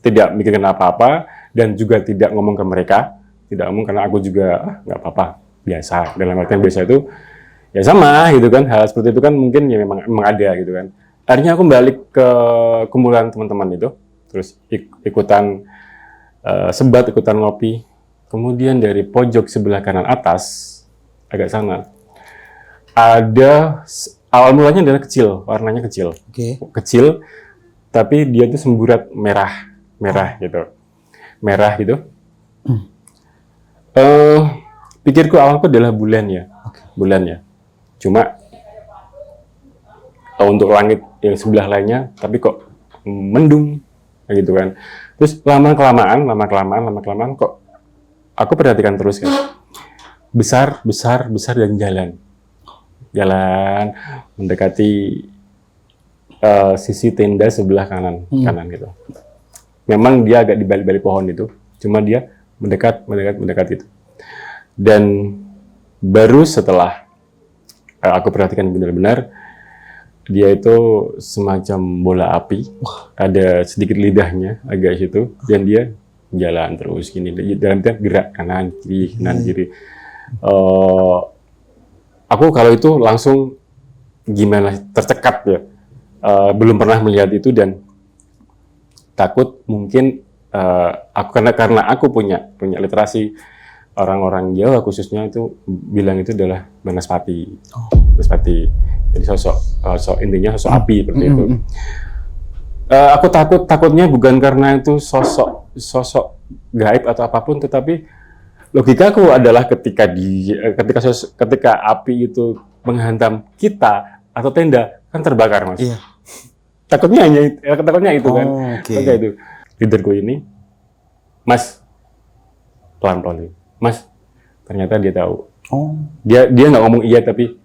tidak mikirkan apa-apa, dan juga tidak ngomong ke mereka, tidak ngomong karena aku juga nggak apa-apa, biasa. Dalam artian biasa itu ya sama gitu kan, hal seperti itu kan mungkin ya memang ada gitu kan. Akhirnya aku balik ke kumpulan teman-teman itu, terus ikutan sebat, ikutan ngopi. Kemudian dari pojok sebelah kanan atas, agak sana, ada, awal mulanya adalah kecil, warnanya kecil. Kecil, tapi dia tuh semburat merah gitu. Merah gitu. Pikirku awalku adalah bulan ya. Cuma untuk langit yang sebelah lainnya, tapi kok mendung, kayak gitu kan. Terus lama kelamaan kok aku perhatikan terus kan, besar dan jalan mendekati sisi tenda sebelah kanan gitu. Memang dia agak di balik pohon itu, cuma dia mendekat itu. Dan baru setelah aku perhatikan benar-benar, dia itu semacam bola api, ada sedikit lidahnya agak situ, dan dia jalan terus gini, dalam gerak kanan kiri. Aku kalau itu langsung gimana, tercekat ya, belum pernah melihat itu dan takut mungkin aku karena aku punya literasi orang-orang Jawa khususnya itu bilang itu adalah Banaspati. Banaspati. Jadi sosok intinya sosok api seperti itu. Aku takutnya bukan karena itu sosok gaib atau apapun, tetapi logikaku adalah ketika api itu menghantam kita atau tenda kan terbakar, Mas. Iya. Takutnya itu kan. Okay. Itu leaderku ini, Mas, pelan-pelan, Mas. Ternyata dia tahu. Dia nggak ngomong iya, tapi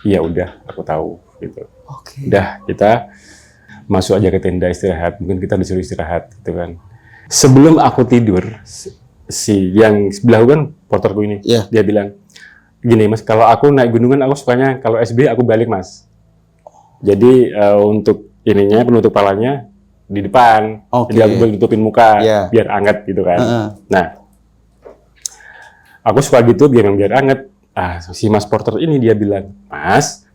iya udah, aku tahu gitu. Udah, kita masuk aja ke tenda istirahat. Mungkin kita disuruh istirahat gitu kan. Sebelum aku tidur, si yang sebelah kan porterku ini, dia bilang gini, Mas, kalau aku naik gunungan aku sukanya kalau SB aku balik, Mas. Jadi untuk ininya, penutup palanya di depan, jadi aku boleh tutupin muka biar anget gitu kan. Nah, aku suka gitu biar anget. Si Mas Porter ini dia bilang, Mas,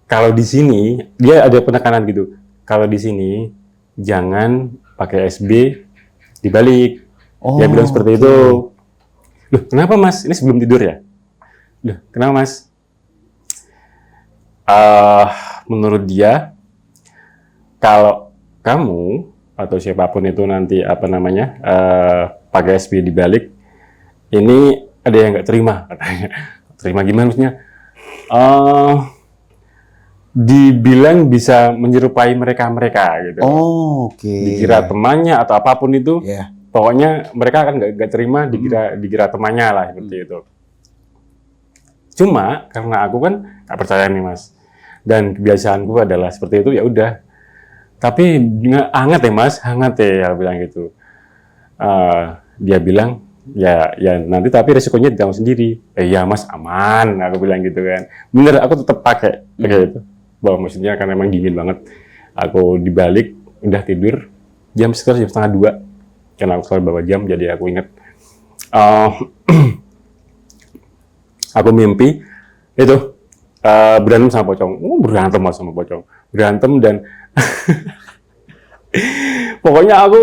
kalau di sini dia ada penekanan gitu. Kalau di sini jangan pakai SB dibalik. Dia bilang seperti itu. Loh, kenapa, Mas? Ini sebelum tidur ya? Loh, kenapa, Mas? Menurut dia, kalau kamu atau siapapun itu nanti pakai SB dibalik, ini ada yang nggak terima katanya. Terima gimana maksudnya? Dibilang bisa menyerupai mereka gitu. Dikira temannya atau apapun itu, pokoknya mereka akan nggak terima dikira temannya lah seperti itu. Cuma karena aku kan nggak percaya nih, Mas, dan kebiasaanku adalah seperti itu, ya udah. Tapi hangat ya, Mas, hangat ya, bilang gitu. Dia bilang ya nanti tapi resikonya di kamu sendiri. Ya, Mas, aman, aku bilang gitu kan. Bener, aku tetap pakai itu. Bahwa maksudnya karena memang dingin banget. Aku dibalik, udah tidur jam 1:30. Karena aku selalu bawa jam, jadi aku ingat. Aku mimpi itu berantem sama pocong. Berantem dan pokoknya aku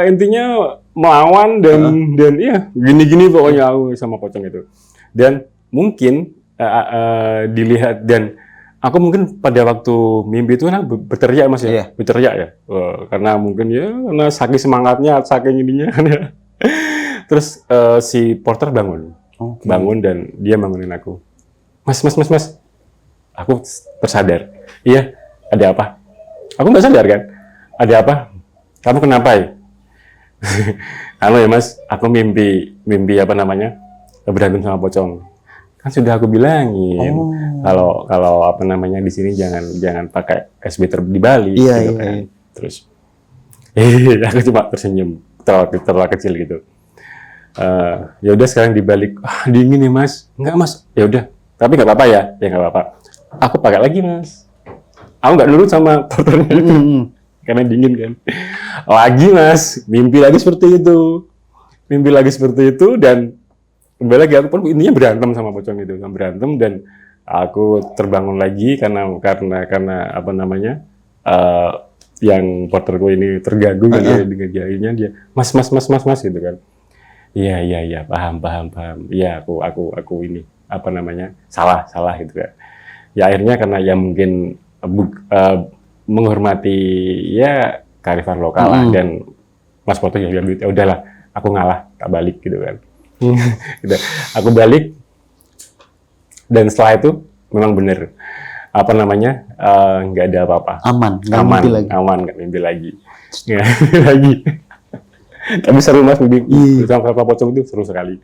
intinya melawan dan iya gini pokoknya aku sama pocong itu. Dan mungkin dilihat, dan aku mungkin pada waktu mimpi itu kan berteriak, Mas ya, berteriak ya, karena mungkin ya karena saking semangatnya, saking ininya kan ya. Terus si porter bangun dan dia bangunin aku, Mas, aku tersadar. Iya, ada apa? Aku nggak sadar kan, ada apa? Kamu kenapa ya? Halo ya, Mas, aku mimpi berantem sama pocong. Kan sudah aku bilangin kalau di sini jangan pakai SB di Bali gitu kan. Terus aku cuma tersenyum tertawa kecil gitu. Ya udah sekarang dibalik. Dingin nih, Mas. Enggak, Mas. Ya udah. Tapi nggak apa-apa ya. Ya nggak apa-apa. Aku pakai lagi, Mas. Aku nggak nurut sama porternya itu. Karena dingin kan. Lagi, Mas. Mimpi lagi seperti itu dan kembali lagi aku pun intinya berantem sama pocong itu, dan aku terbangun lagi karena yang porterku ini terganggu kan dengan jarinya dia, Mas gitu kan. Iya paham. Iya aku ini salah gitu kan. Ya akhirnya karena ya mungkin menghormati ya kearifan lokal lah, dan Mas Porter ya bilang gitu, ya udahlah aku ngalah, tak balik gitu kan. Gitu. Aku balik dan setelah itu memang benar apa namanya, nggak ada apa-apa. Aman, nggak Aman, mimpi lagi. aman, nggak mimpi lagi. Nggak mimpi lagi. Tapi seru mas, mimpi sama kelapa pocong itu seru sekali.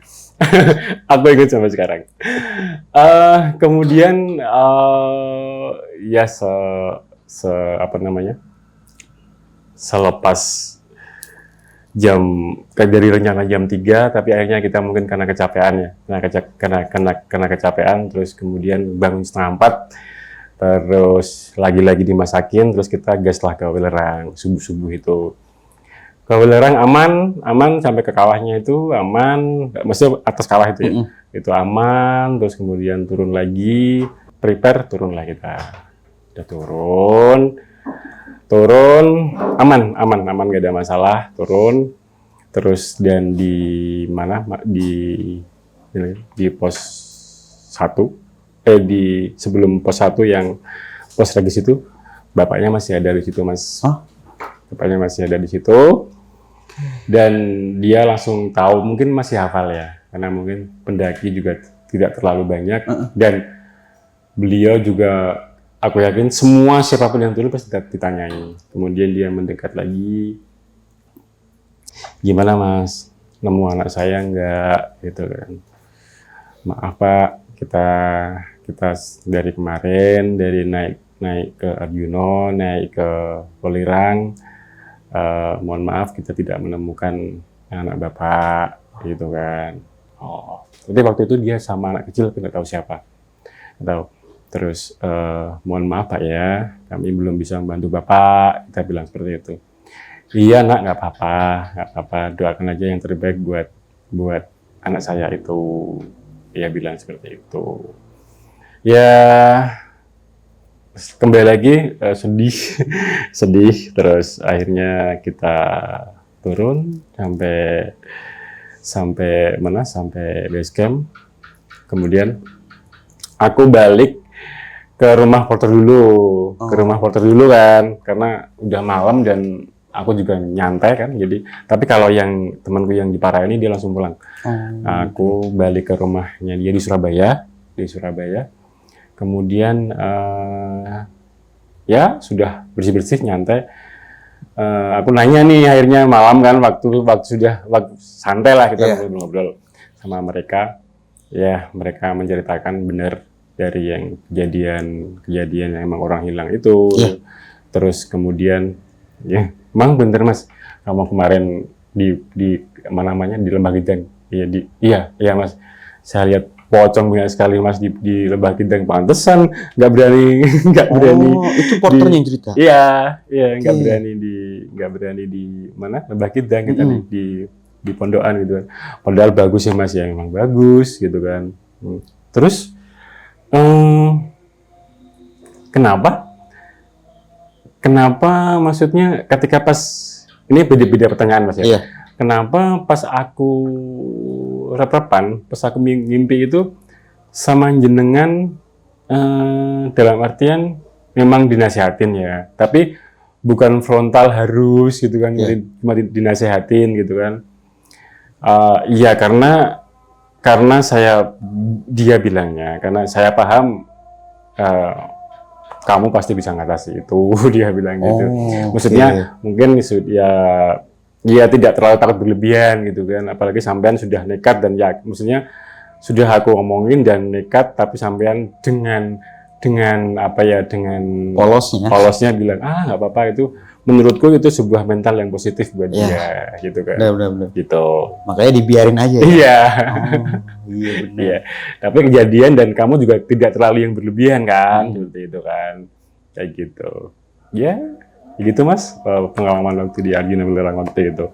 Aku ingat sampai sekarang. Kemudian ya apa namanya, selepas jam dari rencana jam 3, tapi akhirnya kita mungkin karena kecapean ya, karena kecapean, terus kemudian bangun setengah 4, terus lagi-lagi dimasakin, terus kita gas lah ke Wilerang subuh-subuh itu. Ke Wilerang aman sampai ke kawahnya itu aman, maksudnya atas kawah itu ya, itu aman, terus kemudian turun lagi, prepare, turun lah kita, udah turun, aman, gak ada masalah, turun, terus dan di mana, di pos 1, di sebelum pos 1 yang pos regis itu, bapaknya masih ada di situ mas, bapaknya masih ada di situ, dan dia langsung tahu, mungkin masih hafal ya, karena mungkin pendaki juga tidak terlalu banyak, dan beliau juga, aku yakin semua siapapun yang turun pasti ditanyai. Kemudian dia mendekat lagi, gimana mas, nemu anak saya enggak, gitu kan. Maaf pak, kita dari kemarin, dari naik ke Arjuno, naik ke Welirang, mohon maaf kita tidak menemukan anak bapak, gitu kan. Tapi waktu itu dia sama anak kecil, tidak tahu siapa, tidak tahu. Terus, mohon maaf Pak ya, kami belum bisa membantu Bapak, kita bilang seperti itu. Iya nak, nggak apa-apa, doakan aja yang terbaik buat anak saya itu. Dia bilang seperti itu. Ya, kembali lagi sedih, terus akhirnya kita turun sampai mana? Sampai base camp. Kemudian aku balik ke rumah porter dulu, kan, karena udah malam dan aku juga nyantai kan, jadi. Tapi kalau yang temanku yang di Para ini dia langsung pulang. Aku balik ke rumahnya dia di Surabaya. Kemudian ya sudah bersih nyantai. Aku nanya nih akhirnya malam kan, waktu santai lah kita ngobrol sama mereka. Ya mereka menceritakan benar dari yang kejadian yang emang orang hilang itu. Terus kemudian ya emang bener mas, kamu kemarin di mana namanya di Lembah Gideng. Iya mas, saya lihat pocong banyak sekali mas di Lembah Gideng, pantesan nggak berani itu porternya yang cerita. Iya nggak berani di mana Lembah Gideng, kita di pondokan gitu kan. Padahal bagus ya mas, ya memang bagus gitu kan. Terus kenapa maksudnya ketika pas ini beda-beda pertanyaan mas ya. Kenapa pas aku rep-repan, pas aku mimpi itu sama jenengan, dalam artian memang dinasihatin ya, tapi bukan frontal harus gitu kan, cuma dinasihatin gitu kan. Iya karena dia bilangnya, karena saya paham kamu pasti bisa ngatasi itu, dia bilang gitu. Maksudnya mungkin ya tidak terlalu takut berlebihan gitu kan, apalagi sampean sudah nekat dan ya, maksudnya sudah aku omongin dan nekat, tapi sampean dengan apa ya, dengan polosnya bilang nggak apa-apa, itu menurutku itu sebuah mental yang positif buat dia gitu kan. Benar. Gitu. Makanya dibiarin aja. Iya. Iya benar. Iya. Tapi kejadian dan kamu juga tidak terlalu yang berlebihan kan, seperti itu kan. Kayak gitu. Ya, gitu Mas, pengalaman waktu di Arjuno Welirang waktu itu.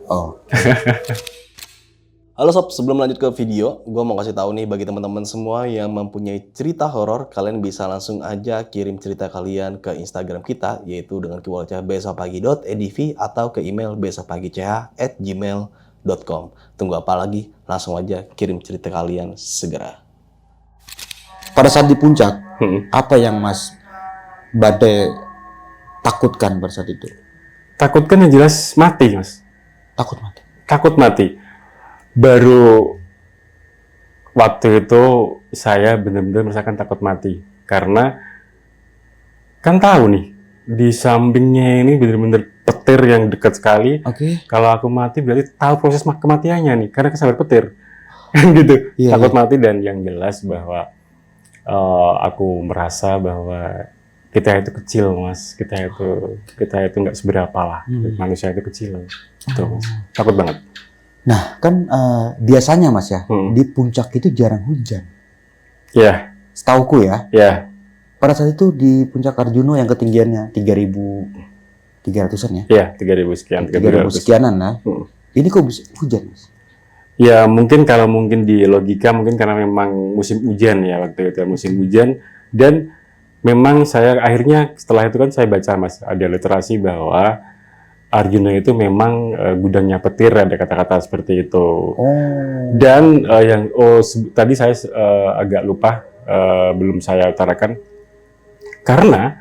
Halo sob, sebelum lanjut ke video, gue mau kasih tahu nih bagi teman-teman semua yang mempunyai cerita horor, kalian bisa langsung aja kirim cerita kalian ke Instagram kita, yaitu dengan keyword besokpagi.edv atau ke email besokpagi.ch@gmail.com. Tunggu apa lagi? Langsung aja kirim cerita kalian segera. Pada saat di puncak, apa yang Mas Badai takutkan pada saat itu? Takutkan yang jelas mati, Mas. Takut mati. Baru waktu itu saya benar-benar merasakan takut mati, karena kan tahu nih di sampingnya ini bener-bener petir yang dekat sekali. Oke. Kalau aku mati berarti tahu proses kematiannya nih, karena kesambar petir. Gitu. Iya, Takut iya. mati, dan yang jelas bahwa aku merasa bahwa kita itu kecil, Mas. Kita itu nggak seberapa lah. Manusia itu kecil. Tuh, Mas. Takut banget. Nah, kan biasanya Mas ya, Hmm. di puncak itu jarang hujan. Ya, Setauku ya. ya, Pada saat itu di puncak Arjuno yang ketinggiannya 3.300-an ya. ya, 3.000 sekian, 3.000 3.300. sekianan lah. Hmm. Ini kok bisa hujan, Mas? Ya mungkin kalau di logika mungkin karena memang musim hujan ya, waktu itu musim hujan, dan memang saya akhirnya setelah itu kan saya baca, Mas, ada literasi bahwa Arjuna itu memang gudangnya petir, ada kata-kata seperti itu. Oh. Dan tadi saya agak lupa, belum saya utarakan, karena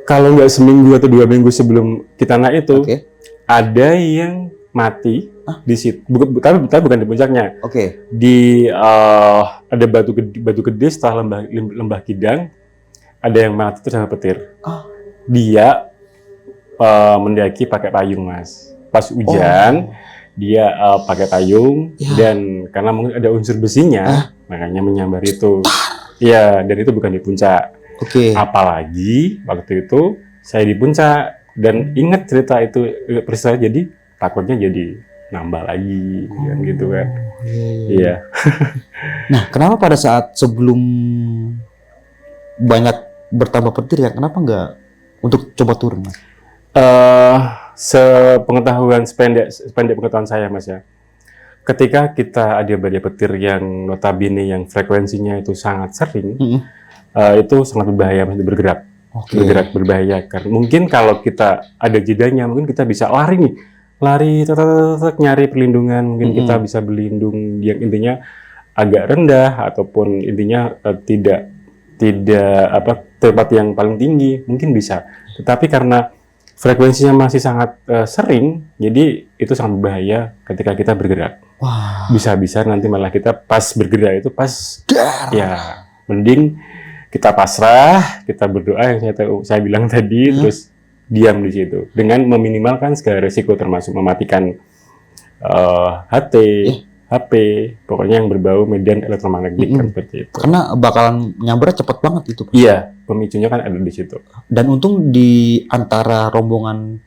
kalau nggak seminggu atau 2 minggu sebelum kita naik itu, Oke. ada yang mati di situ, tapi bukan di puncaknya. Oke. Ada batu gede setelah lembah Kidang, ada yang mati terus sama petir. Ah. Dia mendaki pakai payung, Mas. Pas hujan, dia pakai payung, Ya. dan karena mungkin ada unsur besinya, makanya menyambar itu. Iya, dan itu bukan di puncak. Oke. Apalagi waktu itu saya di puncak, dan ingat cerita itu, peristiwa, jadi takutnya jadi nambah lagi, kan gitu kan. Iya. Nah, kenapa pada saat sebelum banyak bertambah petir ya, kenapa nggak untuk coba turun, Mas? Sependek pengetahuan saya, Mas ya. Ketika kita ada badai petir yang notabene yang frekuensinya itu sangat sering, itu sangat berbahaya, Mas, bergerak. Oke. Bergerak berbahaya. Karena mungkin kalau kita ada jedanya, mungkin kita bisa lari nih. Lari, nyari perlindungan. Mungkin kita bisa berlindung yang intinya agak rendah, ataupun intinya tidak tempat yang paling tinggi, mungkin bisa. Tetapi karena frekuensinya masih sangat sering, jadi itu sangat berbahaya ketika kita bergerak. Wah. Bisa-bisa nanti malah kita pas bergerak itu ya mending kita pasrah, kita berdoa yang saya bilang tadi, terus diam di situ dengan meminimalkan segala risiko, termasuk mematikan HT, HP, pokoknya yang berbau medan elektromagnetik, kan seperti itu. Karena bakalan nyambernya cepet banget itu, Pak. Iya, pemicunya kan ada di situ. Dan untung di antara rombongan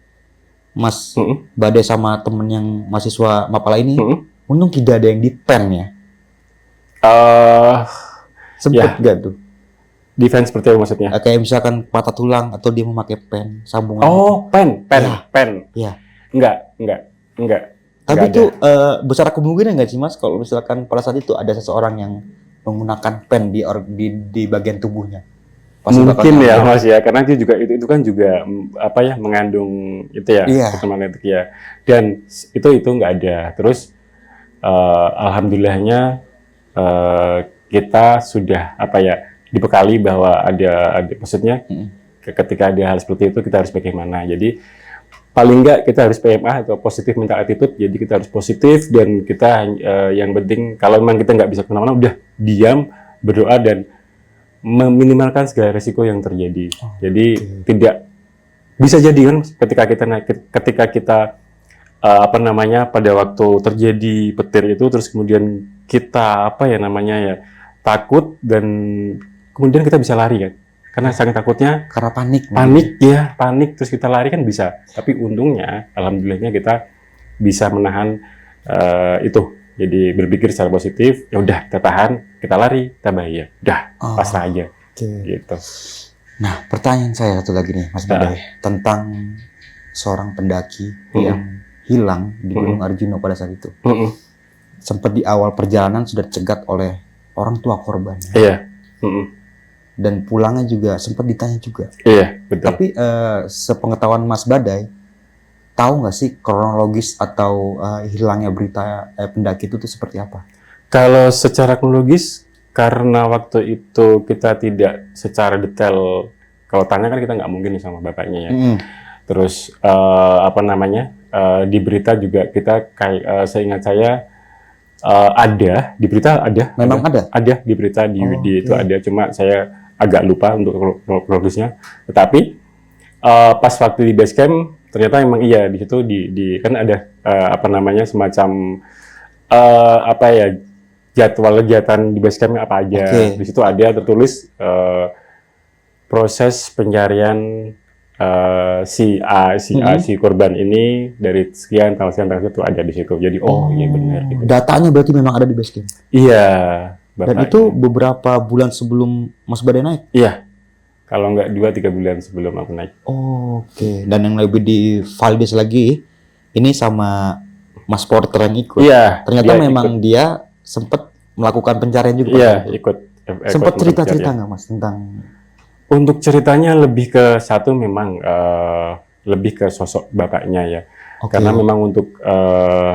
Mas Bade sama temen yang mahasiswa Mapala ini, untung tidak ada yang di pen ya. Sempet gak tuh? Defense seperti apa maksudnya? Kayak misalkan patah tulang atau dia memakai pen sambungan. Oh, pen. Iya. Enggak. Tapi Nggak itu besar kemungkinan nggak sih, Mas, kalau misalkan pada saat itu ada seseorang yang menggunakan pen di bagian tubuhnya? Pasti bakal mungkin ya, nyamber. Mas ya, karena itu juga itu kan juga mengandung itu ya, Iya. elektromagnetik ya. Dan itu nggak ada. Terus alhamdulillahnya kita sudah dibekali bahwa ada maksudnya ketika ada hal seperti itu kita harus bagaimana. Jadi paling nggak kita harus PMA atau positif mental attitude. Jadi kita harus positif, dan kita yang penting kalau memang kita nggak bisa kemana-mana, udah diam, berdoa, dan meminimalkan segala risiko yang terjadi. Jadi tidak bisa jadi kan ketika kita pada waktu terjadi petir itu, terus kemudian kita takut, dan kemudian kita bisa lari kan, karena saking takutnya, Karena panik terus kita lari kan bisa. Tapi untungnya alhamdulillahnya kita bisa menahan itu. Jadi berpikir secara positif, ya udah kita tahan, kita lari, kita bahaya, udah pasrah aja. Gitu. Nah, pertanyaan saya satu lagi nih, Mas Bade, tentang seorang pendaki yang hilang di Gunung Arjuna pada saat itu. Sempat di awal perjalanan sudah dicegat oleh orang tua korbannya. Iya. Dan pulangnya juga sempat ditanya juga. Iya, betul. Tapi sepengetahuan Mas Badai, tahu nggak sih kronologis atau hilangnya berita pendaki itu tuh seperti apa? Kalau secara kronologis, karena waktu itu kita tidak secara detail, kalau tanya kan kita nggak mungkin nih sama bapaknya ya. Terus di berita juga kita seingat saya ada di berita ada. Memang ada? Ada di berita di itu ada, cuma saya agak lupa untuk kronologisnya. Tetapi pas waktu di base camp ternyata emang iya di situ kan ada apa namanya semacam apa ya jadwal kegiatan di base camp apa aja. Di situ ada tertulis proses pencarian si korban ini dari sekian tanggal sekian itu ada di situ. Jadi iya benar. Gitu. Datanya berarti memang ada di base camp. Iya. Dan itu beberapa bulan sebelum Mas Badai naik. Iya. Kalau nggak 2-3 bulan sebelum aku naik. Oke. Dan yang lebih divalidasi lagi, ini sama Mas Porter yang ikut. Iya. Ternyata memang dia sempat melakukan pencarian juga. Iya, ikut. Sempat cerita-cerita nggak Mas tentang? Untuk ceritanya lebih ke satu memang lebih ke sosok bapaknya ya. Karena memang untuk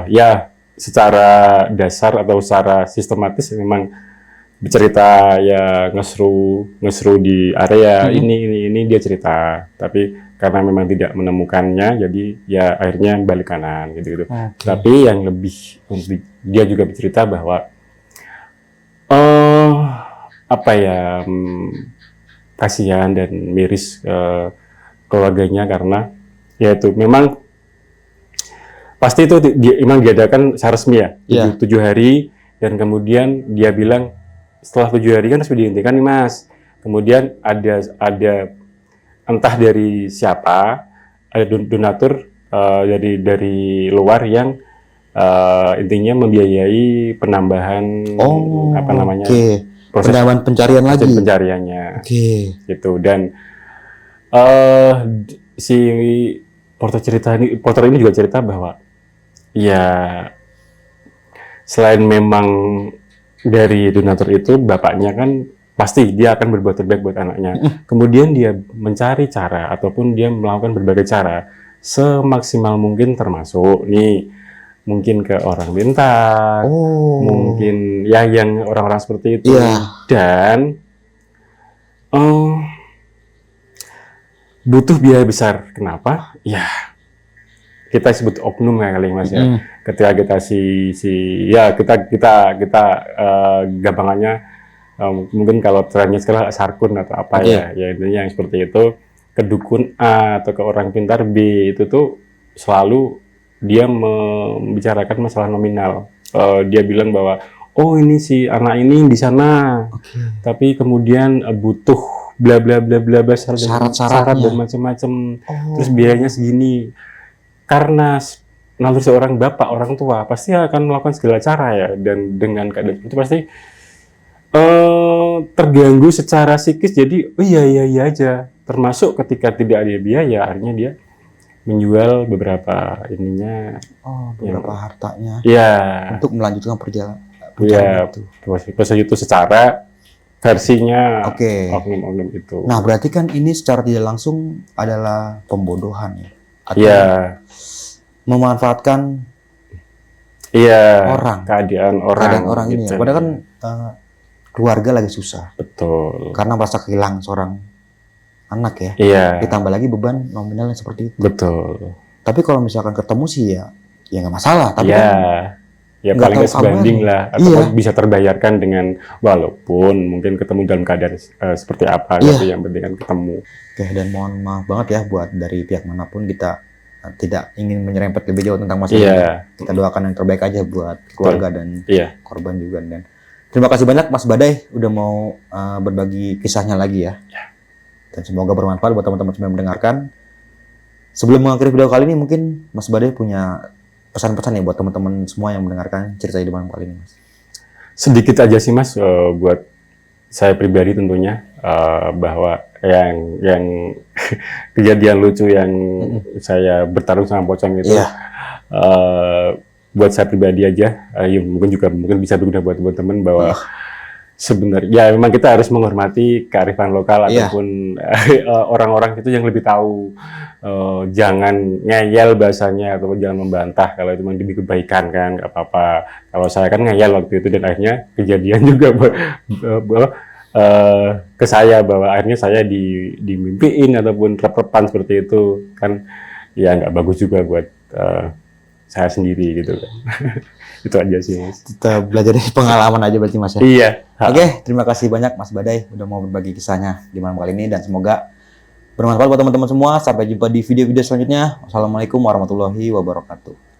ya secara dasar atau secara sistematis memang bercerita ya ngesru di area ini dia cerita. Tapi karena memang tidak menemukannya, jadi ya akhirnya balik kanan gitu. Tapi yang lebih untuk dia juga bercerita bahwa apa ya kasihan dan miris keluarganya karena ya itu memang pasti itu memang diadakan secara resmi ya 7 hari dan kemudian dia bilang setelah 7 hari kan harus dihentikan nih Mas. Kemudian ada entah dari siapa, ada donatur dari luar yang intinya membiayai penambahan apa namanya proses penambahan pencarian lagi. Pencariannya. Gitu dan si porter ini juga cerita bahwa ya selain memang dari donatur itu bapaknya kan pasti dia akan berbuat terbaik buat anaknya. Kemudian dia mencari cara ataupun dia melakukan berbagai cara semaksimal mungkin termasuk nih mungkin ke orang pintar, mungkin ya yang orang-orang seperti itu dan butuh biaya besar. Kenapa? Ya kita sebut oknum kali Mas ya. Ketika kita kita gampangannya mungkin kalau trennya sekarang sarkun atau apa ya intinya yang seperti itu ke dukun A atau ke orang pintar B itu tuh selalu dia membicarakan masalah nominal. Dia bilang bahwa ini si anak ini di sana, tapi kemudian butuh bla bla bla bla bla syarat dan macam-macam. Terus biayanya segini. Karena naluri seorang bapak, orang tua pasti akan melakukan segala cara ya, dan dengan keadaan itu pasti terganggu secara psikis. Jadi iya aja. Termasuk ketika tidak ada biaya, akhirnya dia menjual beberapa beberapa hartanya untuk melanjutkan perjalanan proses itu secara versinya oknum-oknum itu. Nah berarti kan ini secara tidak langsung adalah pembodohan ya atau memanfaatkan keadaan orang ini ya. Padahal kan keluarga lagi susah. Betul. Karena merasa kehilangan seorang anak ya. Ditambah lagi beban nominalnya seperti itu. Betul. Tapi kalau misalkan ketemu sih ya nggak masalah. Tapi ya paling nggak sebanding lah, atau bisa terbayarkan dengan walaupun mungkin ketemu dalam keadaan seperti apa, tapi yang penting kan ketemu. Dan mohon maaf banget ya buat dari pihak manapun, kita tidak ingin menyerempet lebih jauh tentang masalah ini. Kita doakan yang terbaik aja buat keluarga dan korban juga. Dan terima kasih banyak Mas Badai udah mau berbagi kisahnya lagi ya. Dan semoga bermanfaat buat teman-teman semua yang mendengarkan. Sebelum mengakhiri video kali ini, mungkin Mas Badai punya pesan-pesan ya buat teman-teman semua yang mendengarkan cerita di malam kali ini, Mas. Sedikit aja sih Mas, buat saya pribadi tentunya, bahwa yang kejadian lucu yang saya bertarung sama pocong itu, buat saya pribadi aja, mungkin bisa berguna buat teman-teman bahwa sebenarnya memang kita harus menghormati kearifan lokal ataupun orang-orang itu yang lebih tahu. Jangan ngeyel bahasanya atau jangan membantah kalau itu demi kebaikan kan, nggak apa-apa. Kalau saya kan ngeyel waktu itu dan akhirnya kejadian juga ke saya bahwa akhirnya saya dimimpiin ataupun rep-repan seperti itu kan, ya nggak bagus juga buat saya sendiri gitu kan. Itu aja sih. Kita belajar dari pengalaman aja berarti Mas ya. Iya. Oke, terima kasih banyak Mas Badai udah mau berbagi kisahnya di malam kali ini dan semoga bermanfaat buat teman-teman semua. Sampai jumpa di video-video selanjutnya. Wassalamualaikum warahmatullahi wabarakatuh.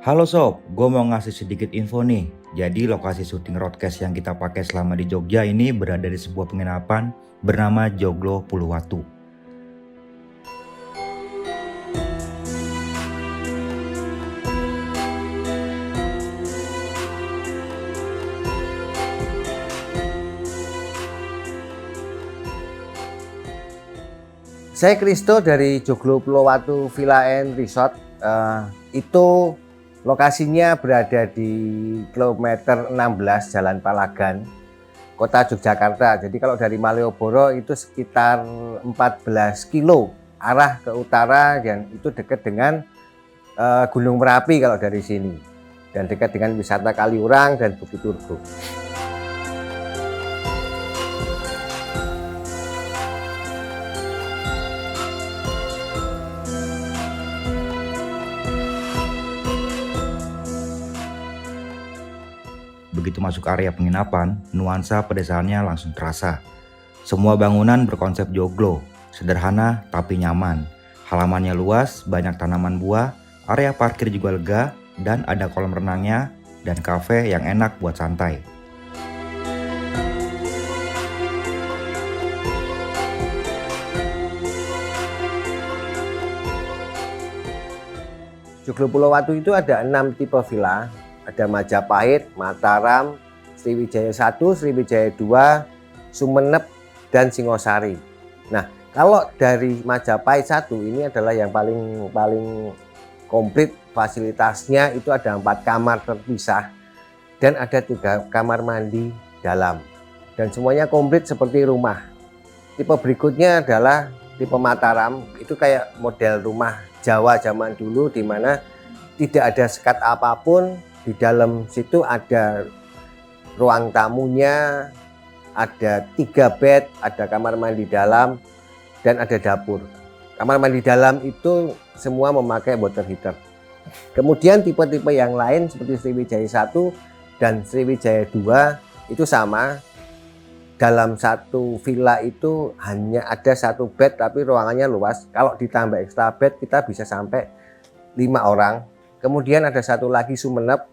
Halo sob, gue mau ngasih sedikit info nih. Jadi lokasi syuting roadcast yang kita pakai selama di Jogja ini berada di sebuah penginapan bernama Joglo Puluwatu. Saya Kristo dari Joglo Puluwatu Villa and Resort. Itu lokasinya berada di kilometer 16 Jalan Palagan, Kota Yogyakarta. Jadi kalau dari Malioboro itu sekitar 14 kilo arah ke utara dan itu dekat dengan Gunung Merapi kalau dari sini. Dan dekat dengan wisata Kaliurang dan Bukit Turgo. Begitu masuk area penginapan, nuansa pedesaannya langsung terasa. Semua bangunan berkonsep joglo, sederhana tapi nyaman. Halamannya luas, banyak tanaman buah, area parkir juga lega, dan ada kolam renangnya dan kafe yang enak buat santai. Joglo Puluwatu itu ada 6 tipe villa. Ada Majapahit, Mataram, Sriwijaya 1, Sriwijaya 2, Sumenep, dan Singosari. Nah, kalau dari Majapahit 1 ini adalah yang paling komplit fasilitasnya. Itu ada 4 kamar terpisah dan ada 3 kamar mandi dalam. Dan semuanya komplit seperti rumah. Tipe berikutnya adalah tipe Mataram. Itu kayak model rumah Jawa zaman dulu di mana tidak ada sekat apapun. Di dalam situ ada ruang tamunya, ada 3 bed, ada kamar mandi dalam, dan ada dapur. Kamar mandi dalam itu semua memakai water heater. Kemudian tipe-tipe yang lain seperti Sriwijaya 1 dan Sriwijaya 2 itu sama. Dalam satu villa itu hanya ada 1 bed tapi ruangannya luas. Kalau ditambah ekstra bed kita bisa sampai 5 orang. Kemudian ada satu lagi Sumenep.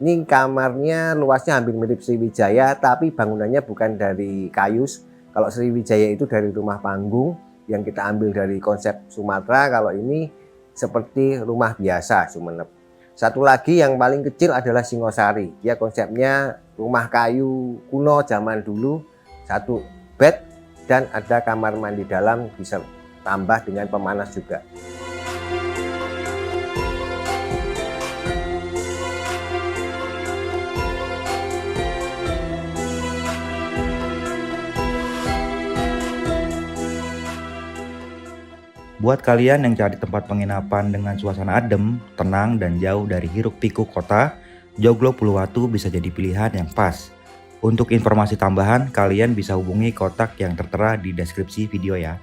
Ini kamarnya luasnya hampir mirip Sriwijaya tapi bangunannya bukan dari kayu. Kalau Sriwijaya itu dari rumah panggung yang kita ambil dari konsep Sumatera. Kalau ini seperti rumah biasa Sumenep. Satu lagi yang paling kecil adalah Singosari. Dia konsepnya rumah kayu kuno zaman dulu. 1 bed dan ada kamar mandi dalam, bisa tambah dengan pemanas juga. Buat kalian yang cari tempat penginapan dengan suasana adem, tenang, dan jauh dari hiruk-pikuk kota, Joglo Puluwatu bisa jadi pilihan yang pas. Untuk informasi tambahan, kalian bisa hubungi kontak yang tertera di deskripsi video ya.